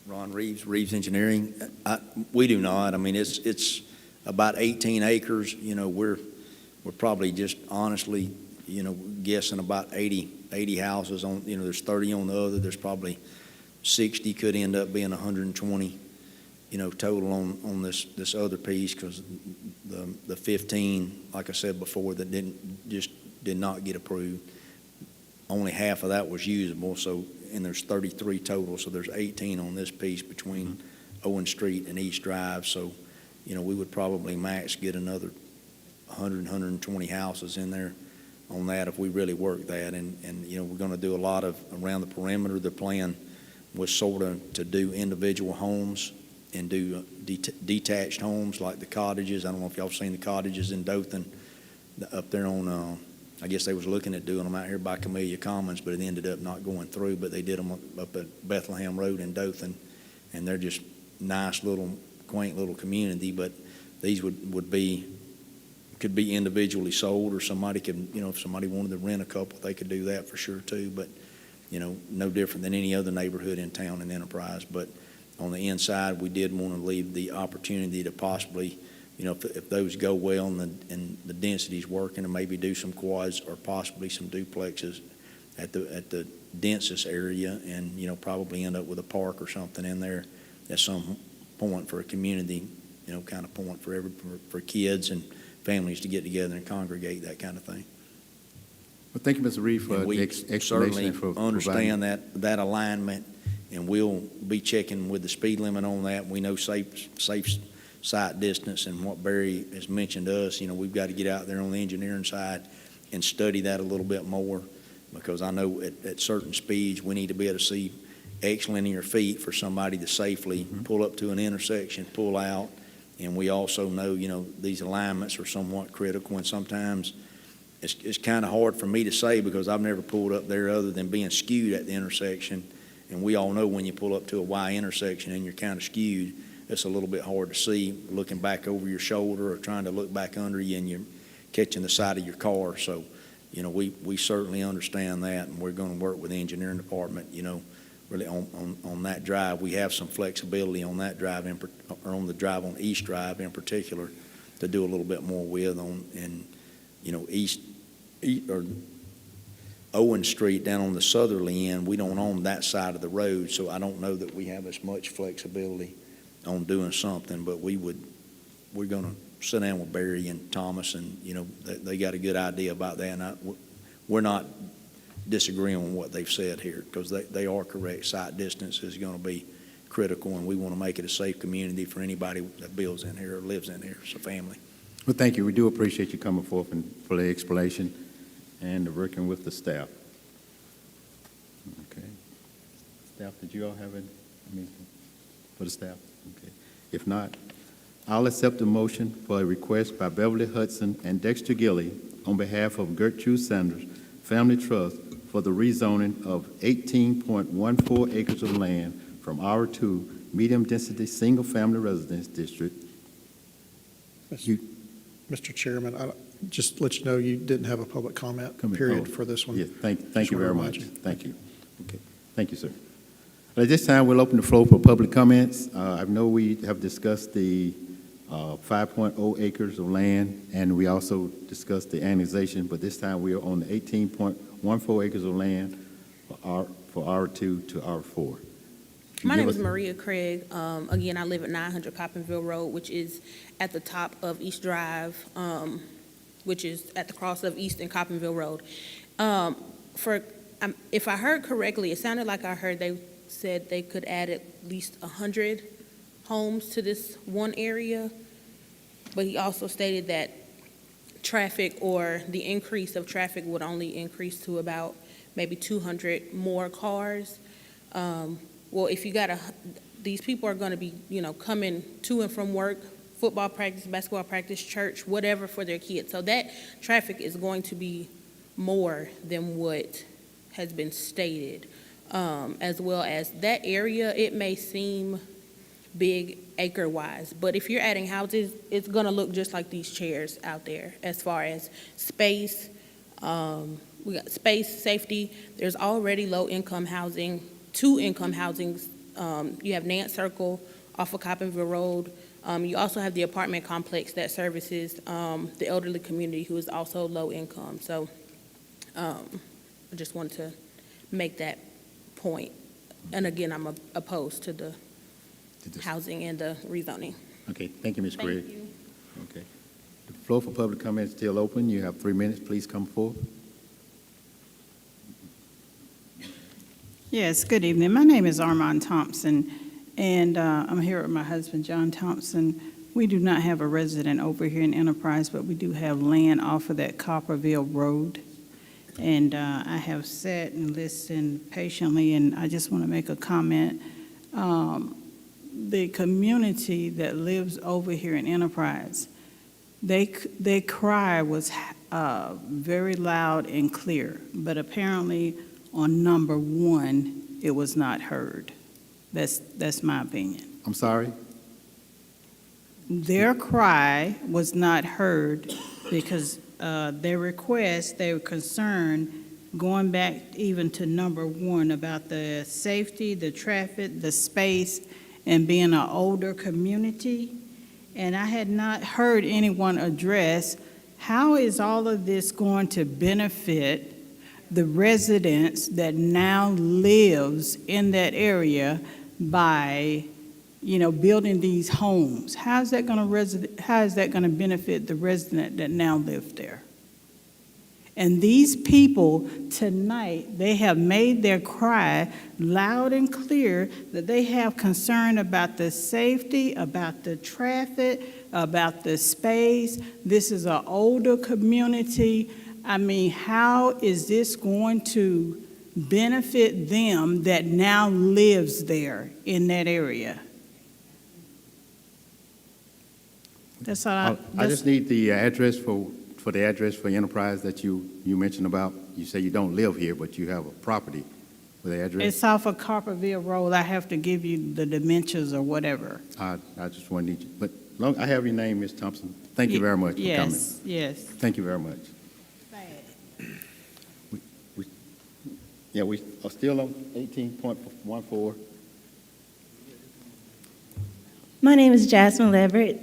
Ron Reeves, Reeves Engineering. We do not. I mean, it's about 18 acres. You know, we're probably just honestly, you know, guessing about 80 houses on, you know, there's 30 on the other. There's probably 60, could end up being 120, you know, total on this other piece, because the 15, like I said before, that did not get approved. Only half of that was usable, so, and there's 33 total, so there's 18 on this piece between Owen Street and East Drive. So, you know, we would probably max get another 100, 120 houses in there on that if we really work that. And you know, we're going to do a lot of around the perimeter. The plan was sort of to do individual homes and do detached homes like the cottages. I don't know if y'all have seen the cottages in Dothan up there on, I guess they was looking at doing them out here by Camellia Commons, but it ended up not going through. But they did them up at Bethlehem Road in Dothan, and they're just nice little, quaint little community. But these could be individually sold, or somebody could, you know, if somebody wanted to rent a couple, they could do that for sure too. But, you know, no different than any other neighborhood in town in Enterprise. But on the inside, we did want to leave the opportunity to possibly, you know, if those go well and the density's working, and maybe do some quads or possibly some duplexes at the densest area, and, you know, probably end up with a park or something in there at some point for a community, you know, kind of point for kids and families to get together and congregate, that kind of thing. Well, thank you, Mr. Reed, for And the we explanation. certainly and for understand that alignment, and we'll be checking with the speed limit on that. We know safe sight distance, and what Barry has mentioned to us, you know, we've got to get out there on the engineering side and study that a little bit more, because I know at certain speeds, we need to be able to see X linear feet for somebody to safely pull up to an intersection, pull out. And we also know, you know, these alignments are somewhat critical, and sometimes it's kind of hard for me to say, because I've never pulled up there other than being skewed at the intersection. And we all know when you pull up to a Y intersection and you're kind of skewed, it's a little bit hard to see looking back over your shoulder or trying to look back under you, and you're catching the side of your car. So, you know, we certainly understand that, and we're going to work with the engineering department, you know, really on that drive. We have some flexibility on that drive, or on the drive on East Drive in particular, to do a little bit more with on, and, you know, or Owen Street down on the southerly end, we don't own that side of the road, so I don't know that we have as much flexibility on doing something. But we're going to sit down with Barry and Thomas, and, you know, they got a good idea about that, and we're not disagreeing on what they've said here, because they are correct. Sight distance is going to be critical, and we want to make it a safe community for anybody that builds in here or lives in here. It's a family. Well, thank you. We do appreciate you coming forth and for the explanation and working with the staff. Okay. Staff, did you all have anything for the staff? Okay. If not, I'll accept the motion for a request by Beverly Hudson and Dexter Gilley on behalf of Gertrude Sanders Family Trust for the rezoning of 18.14 acres of land from R2 medium-density single-family residence district. Mr. Chairman, just let you know, you didn't have a public comment period for this one. Yeah, thank you very much. you. Thank you. Okay, thank you, sir. At this time, we'll open the floor for public comments. I know we have discussed the 5.0 acres of land, and we also discussed the annexation, but this time we are on the 18.14 acres of land for R2 to R4. My name is Maria Craig. Again, I live at 900 Coppinville Road, which is at the top of East Drive, which is at the cross of East and Coppinville Road. If I heard correctly, it sounded like I heard they said they could add at least 100 homes to this one area, but he also stated that traffic, or the increase of traffic, would only increase to about maybe 200 more cars. Well, if you got these people are going to be, you know, coming to and from work, football practice, basketball practice, church, whatever for their kids. So that traffic is going to be more than what has been stated, as well as that area. It may seem big acre-wise, but if you're adding houses, it's going to look just like these chairs out there as far as space, we got space, safety. There's already low-income housing, two-income housings. You have Nance Circle off of Coppinville Road. You also have the apartment complex that services the elderly community who is also low income. So I just wanted to make that point. And again, I'm opposed to the housing and the rezoning. Okay, thank you, Ms. Thank Gregg. you. Okay. The floor for public comment is still open. You have 3 minutes. Please come forward. Yes, good evening. My name is Armand Thompson, and I'm here with my husband, John Thompson. We do not have a resident over here in Enterprise, but we do have land off of that Copperville Road. And I have sat and listened patiently, and I just want to make a comment. The community that lives over here in Enterprise, their cry was very loud and clear, but apparently on number 1, it was not heard. That's my opinion. I'm sorry? Their cry was not heard because their request, they were concerned, going back even to number 1 about the safety, the traffic, the space, and being an older community. And I had not heard anyone address how is all of this going to benefit the residents that now lives in that area by, building these homes. How is that going to benefit the resident that now live there? And these people tonight, they have made their cry loud and clear that they have concern about the safety, about the traffic, about the space. This is an older community. I mean, how is this going to benefit them that now lives there in that area? That's all. I just need the address for the address for Enterprise that you mentioned about. You say you don't live here, but you have a property with the address. It's off of Copperville Road. I have to give you the dimensions or whatever. I just want to need you. But I have your name, Ms. Thompson. Thank you very much for coming. Yes. Thank you very much. We are still on 18.14. My name is Jasmine Leverett.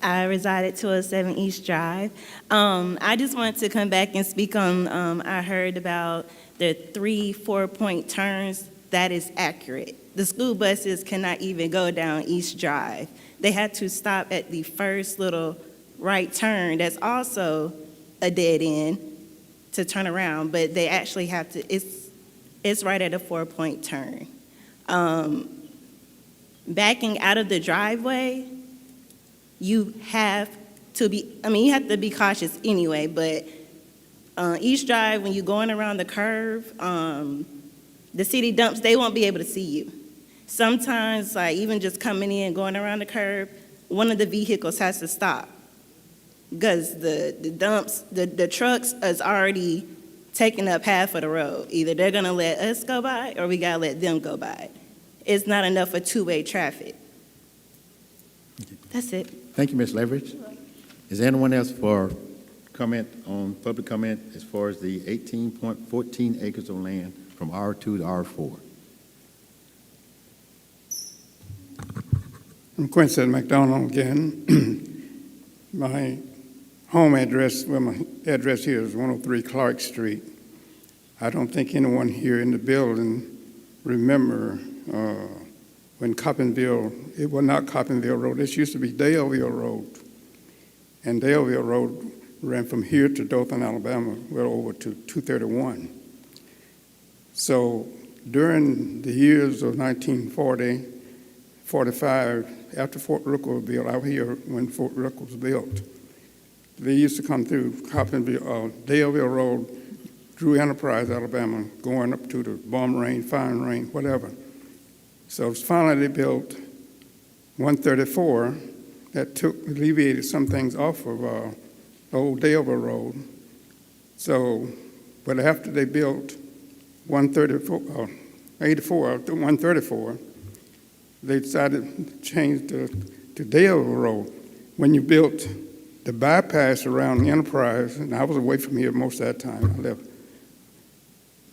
I reside at 207 East Drive. I just wanted to come back and speak on, I heard about the 3 4-point turns. That is accurate. The school buses cannot even go down East Drive. They had to stop at the first little right turn. That's also a dead end to turn around, but they actually have to, it's right at a 4-point turn. Backing out of the driveway, you have to be cautious anyway, but East Drive, when you're going around the curve, the city dumps, they won't be able to see you. Sometimes, like even just coming in, going around the curve, one of the vehicles has to stop because the dumps, the trucks is already taking up half of the road. Either they're gonna let us go by or we gotta let them go by. It's not enough for two-way traffic. That's it. Thank you, Ms. Leverage. Is there anyone else for comment on public comment as far as the 18.14 acres of land from R2 to R4? I'm Quincy McDonald again. My home address, my address here is 103 Clark Street. I don't think anyone here in the building remember when Coppinville, it was not Coppinville Road, this used to be Daleville Road. And Daleville Road ran from here to Dothan, Alabama, well over to 231. So during the years of 1940, 45, after Fort Rook was built, out here when Fort Rook was built, they used to come through Coppinville, Daleville Road, through Enterprise, Alabama, going up to the Bomb Range, Firing Range, whatever. So finally they built 134 that alleviated some things off of the old Daleville Road. So, but after they built 134, they decided to change to Daleville Road. When you built the bypass around the Enterprise, and I was away from here most of that time, I left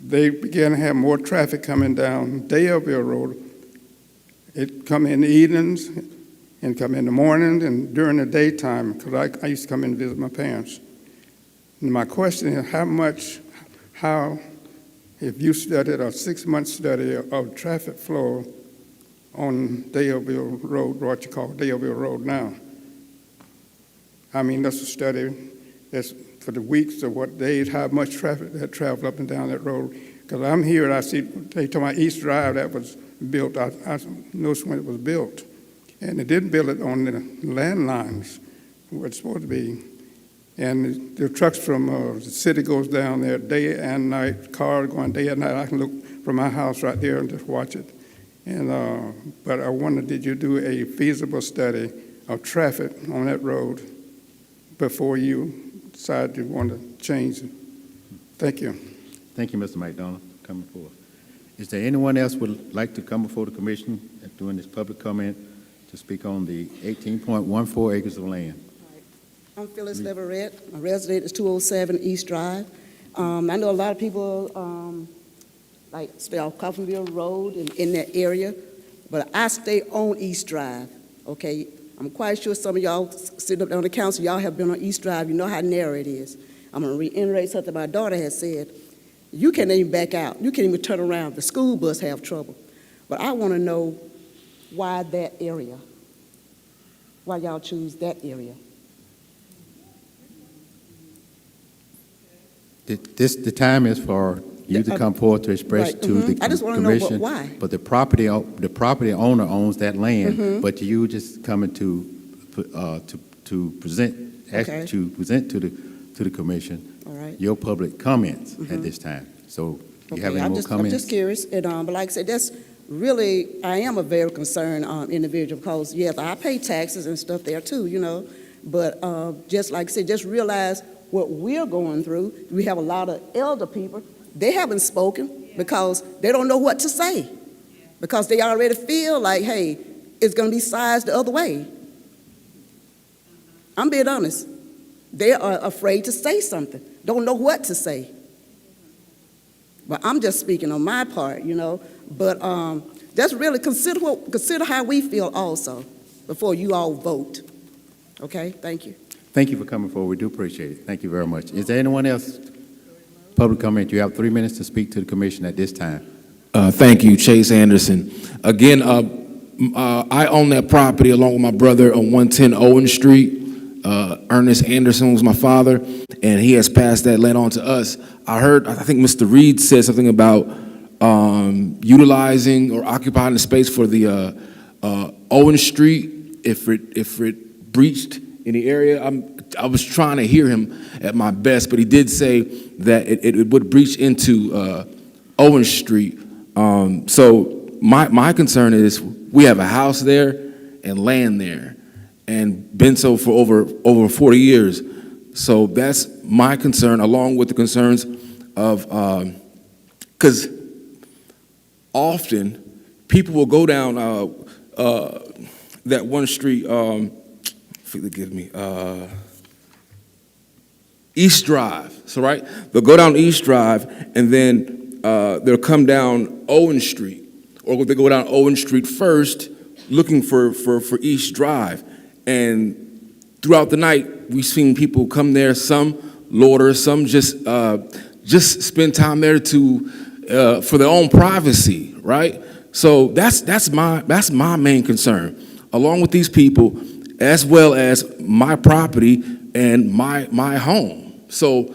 they began to have more traffic coming down Daleville Road. It come in the evenings and come in the mornings and during the daytime, because I used to come in and visit my parents. And my question is, if you studied a 6-month study of traffic flow on Daleville Road, what you call Daleville Road now, I mean, that's a study that's for the weeks of what days, how much traffic that travel up and down that road. Because I'm here and I see, they talking about East Drive that was built. I noticed when it was built. And they didn't build it on the landlines where it's supposed to be. And the trucks from the city goes down there day and night, cars going day and night. I can look from my house right there and just watch it. And but I wonder, did you do a feasible study of traffic on that road before you decided you want to change it? Thank you. Thank you, Mr. McDonald, for coming forward. Is there anyone else would like to come before the commission during this public comment to speak on the 18.14 acres of land? I'm Phyllis Leverett. My resident is 207 East Drive. I know a lot of people like stay off Coffinville Road and in that area, but I stay on East Drive, okay? I'm quite sure some of y'all sitting up there on the council, y'all have been on East Drive, you know how narrow it is. I'm gonna reiterate something my daughter has said. You can't even back out. You can't even turn around. The school bus have trouble. But I wanna know why that area? Why y'all choose that area? The time is for you to come forward to express Right, to the I just wanna know commission. why. But the property owner owns that land, but you just coming to present, Okay. to present to the commission All right. your public comments at this time. So you have any I'm more just comments? curious, and, but like I said, that's really, I am a very concerned individual because, yes, I pay taxes and stuff there too, you know, but just like I said, just realize what we're going through. We have a lot of elder people, they haven't spoken because they don't know what to say because they already feel like, hey, it's going to be sized the other way. I'm being honest. They are afraid to say something, don't know what to say. But I'm just speaking on my part, you know. But just really consider how we feel also before you all vote. Okay, thank you. Thank you for coming forward. We do appreciate it. Thank you very much. Is there anyone else? Public comment. You have 3 minutes to speak to the commission at this time. Thank you, Chase Anderson. Again, I own that property along with my brother on 110 Owen Street. Ernest Anderson was my father, and he has passed that land on to us. I think Mr. Reed said something about utilizing or occupying the space for the Owen Street if it breached in the area. I was trying to hear him at my best, but he did say that it would breach into Owen Street. So my concern is we have a house there and land there, and been so for over 40 years. So that's my concern, along with the concerns of, because often people will go down that one street, forgive me, East Drive. So right, they'll go down East Drive and then they'll come down Owen Street, or they go down Owen Street first, looking for East Drive. And throughout the night, we've seen people come there, some loiter, some just spend time there for their own privacy, right? So that's my main concern, along with these people, as well as my property and my home. So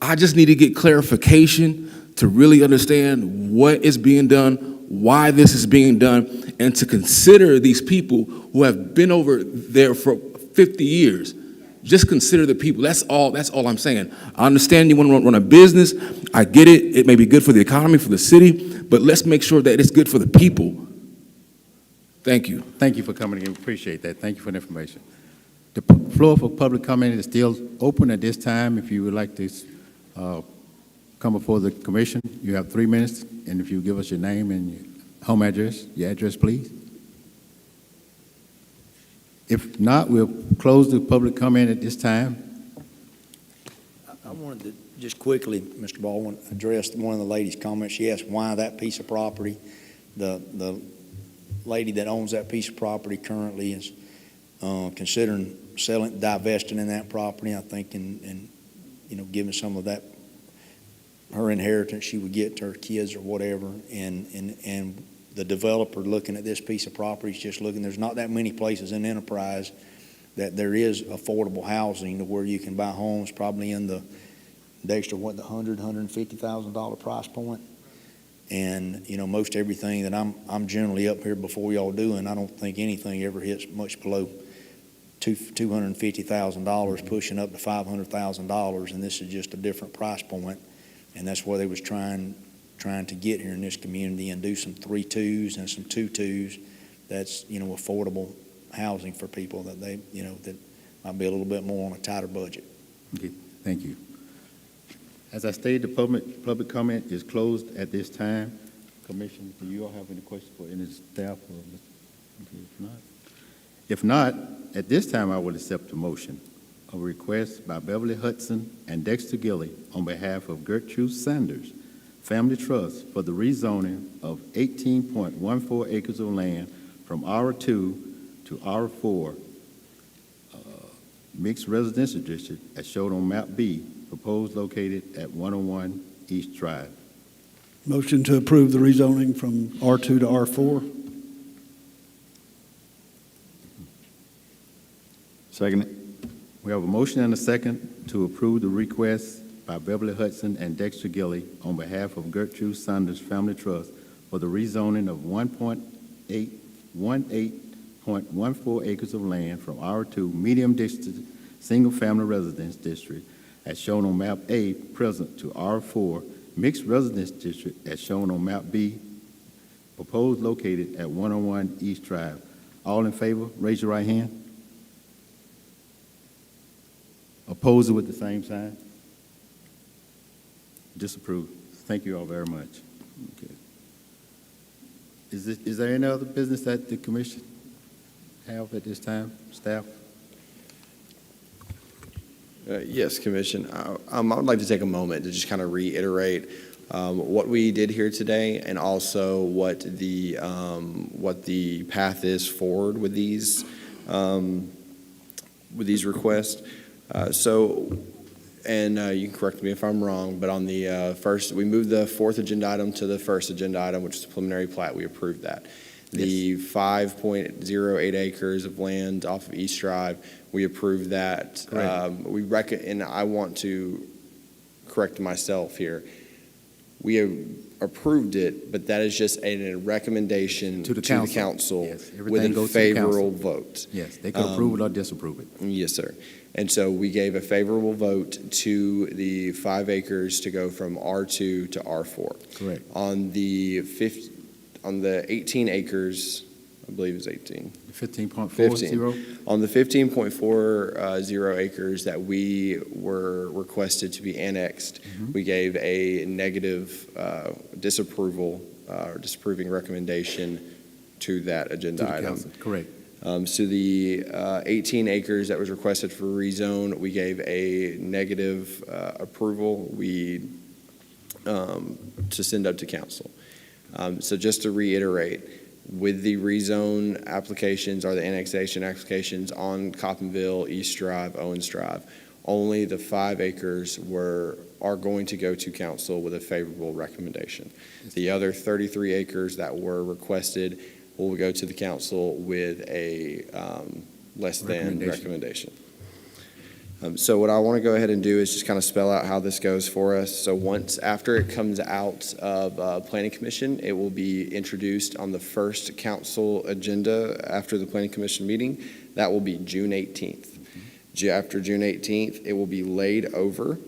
I just need to get clarification to really understand what is being done, why this is being done, and to consider these people who have been over there for 50 years. Just consider the people. That's all I'm saying. I understand you want to run a business. I get it. It may be good for the economy, for the city, but let's make sure that it's good for the people. Thank you. Thank you for coming in. We appreciate that. Thank you for the information. The floor for public comment is still open at this time. If you would like to come before the commission, you have 3 minutes, and if you give us your name and your home address, your address, please. If not, we'll close the public comment at this time. I wanted to just quickly, Mr. Baldwin addressed one of the lady's comments. She asked why that piece of property. The lady that owns that piece of property currently is considering selling, divesting in that property, I think, and giving some of that, her inheritance she would get to her kids or whatever. And the developer looking at this piece of property is just looking, there's not that many places in Enterprise that there is affordable housing to where you can buy homes probably in the extra, the $150,000 price point. And, most everything that I'm generally up here before y'all doing, I don't think anything ever hits much below $250,000, pushing up to $500,000, and this is just a different price point. And that's what they was trying to get here in this community and do some 3-2s and some 2-2s. That's, affordable housing for people that they, that might be a little bit more on a tighter budget. Okay, thank you. As I stated, the public comment is closed at this time. Commissioner, do you all have any questions for any staff? If not, at this time, I will accept the motion. A request by Beverly Hudson and Dexter Gilly on behalf of Gertrude Sanders Family Trust for the rezoning of 18.14 acres of land from R2 to R4 mixed residential district as shown on map B, proposed located at 101 East Drive. Motion to approve the rezoning from R2 to R4. Second. We have a motion and a second to approve the request by Beverly Hudson and Dexter Gilly on behalf of Gertrude Sanders Family Trust for the rezoning of 18.14 acres of land from R2 medium district single-family residence district as shown on map A present to R4 mixed residence district as shown on map B, proposed located at 101 East Drive. All in favor, raise your right hand. Opposed with the same sign? Disapproved. Thank you all very much. Okay. Is there any other business that the commission have at this time, staff? Yes, Commission. I would like to take a moment to just kind of reiterate what we did here today, and also what the path is forward with these requests. And you can correct me if I'm wrong, but on the first, we moved the fourth agenda item to the first agenda item, which is the preliminary plat. We approved that. The 5.08 acres of land off of East Drive, we approved that. And I want to correct myself here. We have approved it, but that is just a recommendation to the council yes, with a favorable vote. Yes, they can approve it or disapprove it. Yes, sir. And so we gave a favorable vote to the 5 acres to go from R2 to R4. Correct. On the 18 acres, I believe it's 18. 15.40? On the 15.40 acres that we were requested to be annexed, we gave a negative disapproval or disapproving recommendation to that agenda item. Council. Correct. So the 18 acres that was requested for rezone, we gave a negative approval to send up to council. So just to reiterate, with the rezone applications or the annexation applications on Coppinville, East Drive, Owens Drive, only the 5 acres are going to go to council with a favorable recommendation. The other 33 acres that were requested will go to the council with a less than recommendation. So what I want to go ahead and do is just kind of spell out how this goes for us. So after it comes out of Planning Commission, it will be introduced on the first council agenda after the Planning Commission meeting. That will be June 18th. After June 18th, it will be laid over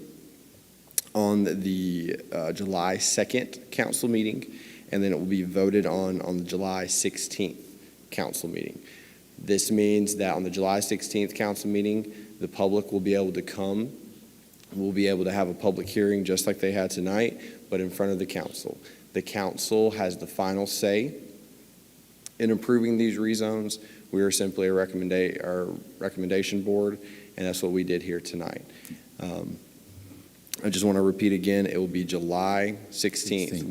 on the July 2nd council meeting, and then it will be voted on the July 16th council meeting. This means that on the July 16th council meeting, the public will be able to come. We'll be able to have a public hearing just like they had tonight, but in front of the council. The council has the final say in approving these rezones. We are simply a recommendation board, and that's what we did here tonight. I just want to repeat again, it will be July 16th 16th.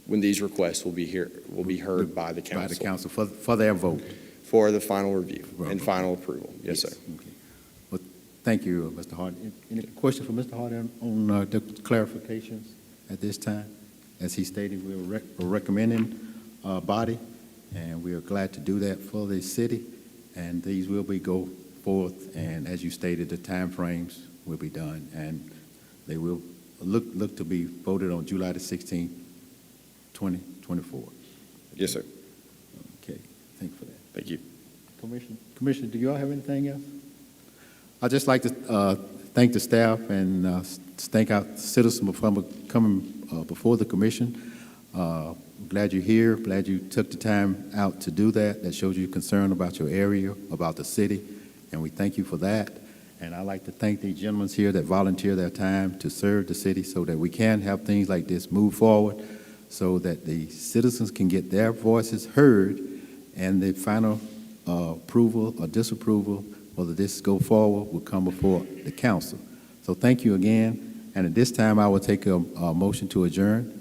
when these requests will be heard by the council. By the council for their vote. For the final review Right. and final approval. Yes, sir. Okay. Well, thank you, Mr. Hardy. Any question for Mr. Hardy on the clarifications at this time? As he stated, we're recommending body, and we are glad to do that for the city, and these will be go forth, and as you stated, the timeframes will be done, and they will look to be voted on July the 16th, 2024. Yes, sir. Okay, thank you for that. Thank you. Commissioner, do you all have anything else? I'd just like to thank the staff and thank our citizens for coming before the commission. Glad you're here, glad you took the time out to do that. That shows you concern about your area, about the city, and we thank you for that. And I'd like to thank the gentlemen here that volunteer their time to serve the city so that we can have things like this move forward, so that the citizens can get their voices heard, and the final approval or disapproval, whether this go forward, will come before the council. So thank you again, and at this time, I will take a motion to adjourn.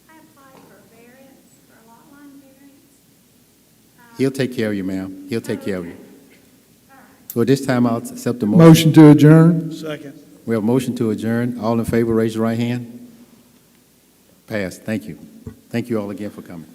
I applied for variance, for a lot line variance. He'll take care of you, ma'am. He'll take care of you. So at this time, I'll accept the motion. Motion to adjourn? Second. We have a motion to adjourn. All in favor, raise your right hand. Passed. Thank you. Thank you all again for coming.